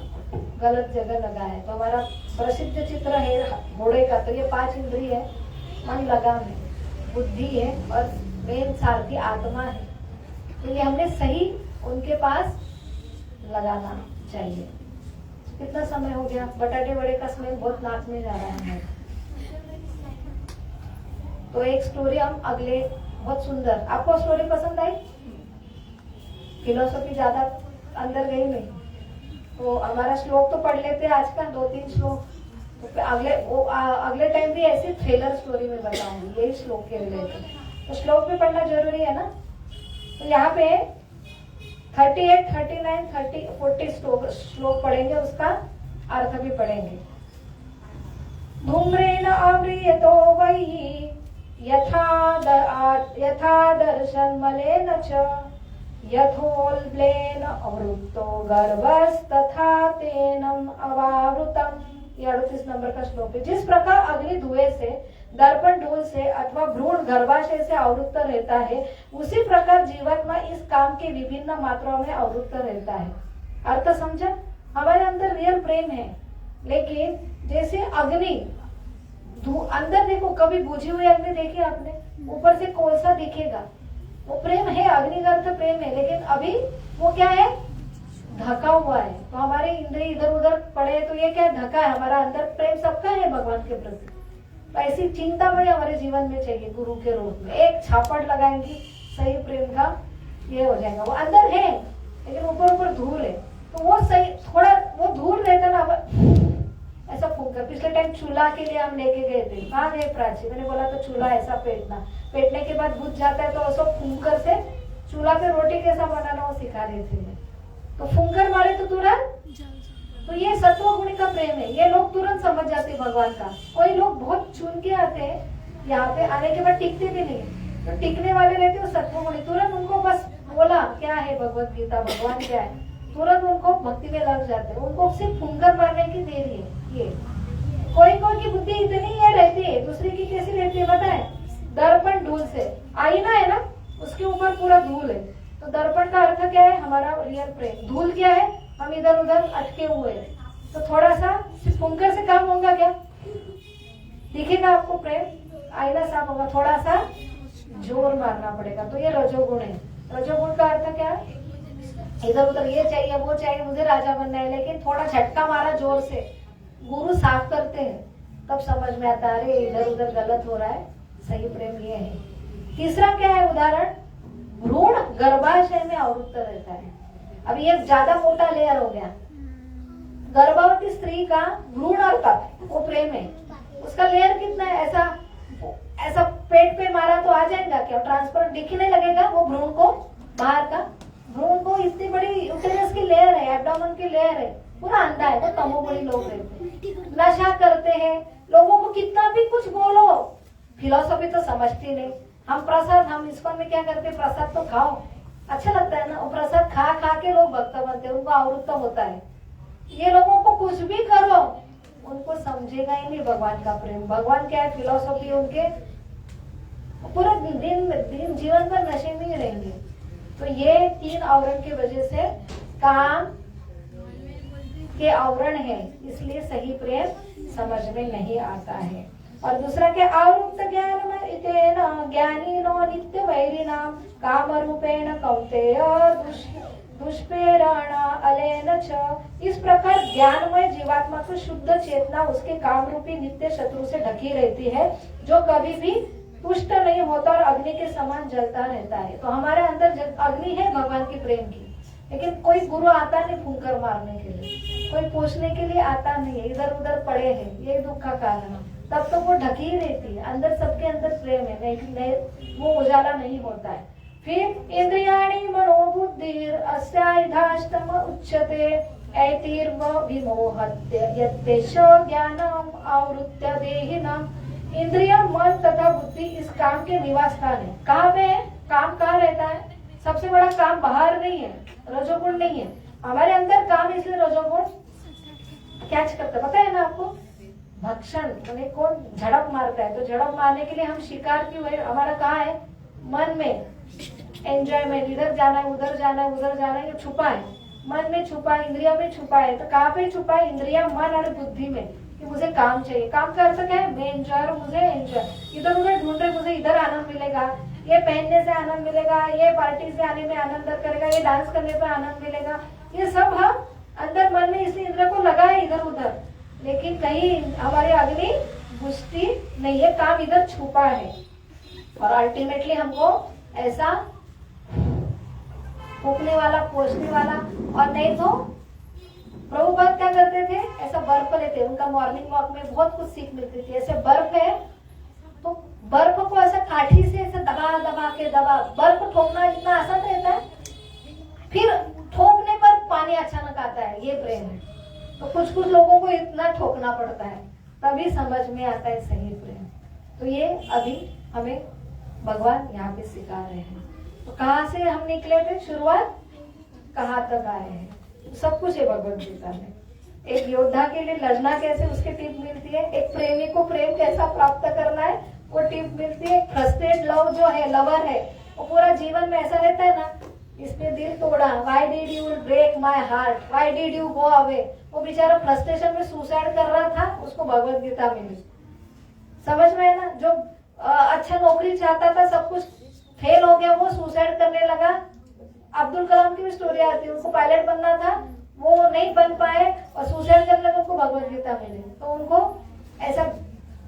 गलत जगह लगाया है। तो हमारा प्रसिद्ध चित्र है घोड़े का, तो ये 5 इंद्रिय है, मन लगाम है, बुद्धि है और मेन सारथी आत्मा है। तो ये हमने सही उनके पास लगाना चाहिए। कितना समय हो गया, बटाटे बड़े का स्मेल बहुत नाक में जा रहा है। तो एक स्टोरी हम अगले, बहुत सुंदर, आपको स्टोरी पसंद आई, फिलोसॉफी ज्यादा अंदर गई नहीं, तो हमारा श्लोक तो पढ़ लेते हैं आज का 2-3 श्लोक, तो अगले टाइम भी ऐसी थ्रिलर स्टोरी में बताऊंगी यही श्लोक के रिलेटेड। तो श्लोक भी पढ़ना जरूरी है ना। तो यहाँ पे 38, 39, 30, 40 श्लोक पढ़ेंगे, उसका अर्थ भी पढ़ेंगे। धूम्रेण आव्रियतो वैहि यथा दर्शन मलेन च यथोल्बलेन अवृत्तो गर्भस्तथा तेनम अवावृतम। ये 38 नंबर का श्लोक है। जिस प्रकार अग्नि धुएं से, दर्पण धूल से अथवा भ्रूण गर्भाशय से आवृत्त रहता है, उसी प्रकार जीवात्मा इस काम के विभिन्न मात्राओं में आवृत्त रहता है। अर्थ समझा, हमारे अंदर रियल प्रेम है, लेकिन जैसे अग्नि अंदर देखो, कभी बुझी हुई अग्नि देखी आपने, ऊपर से कोलसा दिखेगा, वो प्रेम है, अग्नि का अर्थ प्रेम है, लेकिन अभी वो क्या है, ढका हुआ है। तो हमारे इंद्रिय इधर उधर पड़े, तो ये क्या ढका है, हमारा अंदर प्रेम सबका है भगवान के प्रति। तो ऐसी चिंता बड़ी हमारे जीवन में चाहिए, गुरु के रूप में एक छापड़ लगाएंगी, सही प्रेम का ये हो जाएगा। वो अंदर है लेकिन ऊपर ऊपर धूल है, तो वो सही, थोड़ा वो धूल रहता ना, ऐसा फूंकर। पिछले टाइम चूल्हा के लिए हम लेके गए थे, कहाँ गए प्राची, मैंने बोला तो चूल्हा ऐसा पेटने के बाद बुझ जाता है, तो उसको फूंकर से चूल्हा पे रोटी कैसा बनाना वो सिखा रही थी मैं। तो फूंकर मारे तो तुरंत, तो ये सत्व गुण का प्रेम है, ये लोग तुरंत समझ जाते हैं भगवान का। कोई लोग बहुत चुन के आते हैं, यहाँ पे आने के बाद टिकते भी नहीं, तो टिकने वाले रहते हैं सत्व गुण, तुरंत उनको बस बोला क्या है भगवत गीता, भगवान क्या है, तुरंत उनको भक्ति में लग जाते हैं। उनको सिर्फ फूंकर मारने की देरी है। ये कोई की बुद्धि इतनी ये रहती है, दूसरी की कैसी रहती है बताए, दर्पण धूल से, आईना है ना उसके ऊपर पूरा धूल है, तो दर्पण का अर्थ क्या है, हमारा रियल प्रेम। धूल क्या है, हम इधर उधर अटके हुए हैं, तो थोड़ा सा फूंकर से काम होगा क्या, दिखेगा आपको प्रेम, आईना साफ होगा, थोड़ा सा जोर मारना पड़ेगा। तो ये रजोगुण है। रजोगुण का अर्थ क्या है, इधर उधर ये चाहिए वो चाहिए, मुझे राजा बनना है, लेकिन थोड़ा झटका मारा जोर से, गुरु साफ करते हैं, तब समझ में आता है अरे इधर उधर गलत हो रहा है, सही प्रेम ये है। तीसरा क्या है उदाहरण, भ्रूण गर्भाशय में आवृत्त रहता है। अब ये ज्यादा मोटा लेयर हो गया, गर्भवती स्त्री का भ्रूण अर्थ वो प्रेम है, उसका लेयर कितना है, ऐसा ऐसा पेट पे मारा तो आ जाएगा क्या, ट्रांसपेरेंट दिख ही नहीं लगेगा वो भ्रूण को, बाहर का भ्रूण को इतनी बड़ी यूटेरस की लेयर है, एब्डोमेन की लेयर है, पूरा अंधा है। तो तमोगुणी लोग रहते हैं, नशा करते हैं, लोगों को कितना भी कुछ बोलो, फिलोसफी तो समझती नहीं। हम प्रसाद, हम इसको में क्या करते हैं, प्रसाद तो खाओ, अच्छा लगता है ना, और प्रसाद खा खा के लोग भक्त बनते हैं, उनको आवृत्त होता है। ये लोगों को कुछ भी करो, उनको समझेगा ही नहीं भगवान का प्रेम। भगवान क्या है, फिलोसफी उनके पूरा दिन जीवन भर नशे में ही रहेंगे। तो ये 3 आवरण की वजह से काम के आवरण है, इसलिए सही प्रेम समझ में नहीं आता है। और दूसरा क्या, आवृत्त ज्ञान ज्ञानी नो नित्य वैरिणाम काम रूपेण कौन्तेय दुष्प्रेरणा अलेन च। इस प्रकार ज्ञानमय जीवात्मा को शुद्ध चेतना उसके काम रूपी नित्य शत्रु से ढकी रहती है, जो कभी भी तुष्ट नहीं होता और अग्नि के समान जलता रहता है। तो हमारे अंदर अग्नि है भगवान की प्रेम की, लेकिन कोई गुरु आता नहीं फूंकर मारने के लिए, कोई पूछने के लिए आता नहीं है, इधर उधर पड़े हैं, ये दुख का कारण। तब तो वो ढकी ही रहती है, अंदर सबके अंदर प्रेम है, नहीं वो उजाला नहीं होता है। फिर इंद्रियाणि मनोबुद्धिर अस्याधाष्टम उच्यते ऐतिर्व विमोहत्य यत्तेष ज्ञानम आवृत्य देहिनम। इंद्रिय, मन तथा बुद्धि इस काम के निवास स्थान है। कहाँ पे है काम, कहाँ रहता है? सबसे बड़ा काम बाहर नहीं है, रजोगुण नहीं है, हमारे अंदर काम, इसलिए रजोगुण कैच करता है। पता है ना आपको, भक्षण मैंने कौन झड़प मारता है, तो झड़प मारने के लिए हम शिकार क्यों है, हमारा कहाँ है, मन में एंजॉयमेंट, इधर जाना है उधर जाना है उधर जाना है, ये छुपा है, मन में छुपा है, इंद्रिया में छुपा है। तो कहाँ पे छुपा है, इंद्रिया, मन और बुद्धि में, कि मुझे काम चाहिए। काम का अर्थ क्या है, मैं एंजॉय, मुझे एंजॉय, इधर उधर ढूंढ रहे, मुझे इधर आनंद मिलेगा, ये पहनने से आनंद मिलेगा, ये पार्टी से आने में आनंद करेगा, ये डांस करने पर आनंद मिलेगा, ये सब हम अंदर मन में इसलिए इंद्र को लगा है इधर उधर, लेकिन कहीं हमारे अग्नि बुझती नहीं है, काम इधर छुपा है। और अल्टीमेटली हमको ऐसा फूकने वाला, पोषने वाला, और नहीं तो प्रभुपाद क्या करते थे, ऐसा बर्फ लेते, उनका मॉर्निंग वॉक में बहुत कुछ सीख मिलती थी। ऐसे बर्फ है तो बर्फ को ऐसा काठी से ऐसे दबा दबा के बर्फ ठोकना इतना आसान रहता है, फिर ठोकने पर पानी अचानक आता है, ये प्रेम है। तो कुछ कुछ लोगों को इतना ठोकना पड़ता है, तभी समझ में आता है सही प्रेम। तो ये अभी हमें भगवान यहाँ पे सिखा रहे हैं। तो कहाँ से हम निकले थे, शुरुआत कहाँ तक आए हैं, सब कुछ है भगवद गीता में। एक योद्धा के लिए लड़ना कैसे, उसके टिप मिलती है। एक प्रेमी को प्रेम कैसा प्राप्त करना है, वो टिप मिलती है। फ्रस्ट्रेट लव जो है, लवर है, वो पूरा जीवन में ऐसा रहता है ना, इसने दिल तोड़ा, why did you break my heart, why did you go away. वो बेचारा फ्रस्ट्रेशन में सुसाइड कर रहा था, उसको भगवद गीता मिली। समझ में है ना, जो अच्छा नौकरी चाहता था, सब कुछ फेल हो गया, वो सुसाइड करने लगा। अब्दुल कलाम की भी स्टोरी आती है, उनको पायलट बनना था, वो नहीं बन पाए और सुसाइड करने लगे, उनको भगवद गीता मिली। तो उनको ऐसा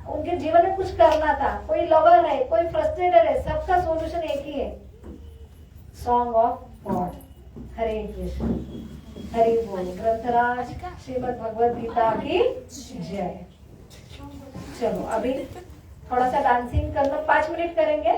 उनके जीवन में कुछ करना था। कोई लवर है, कोई फ्रस्ट्रेटेड है, सबका सॉल्यूशन एक ही है, सॉन्ग ऑफ गॉड। हरे कृष्ण, हरि बोल। ग्रंथराज श्रीमद् भगवद गीता की जय। चलो अभी थोड़ा सा डांसिंग करना, 5 मिनट करेंगे।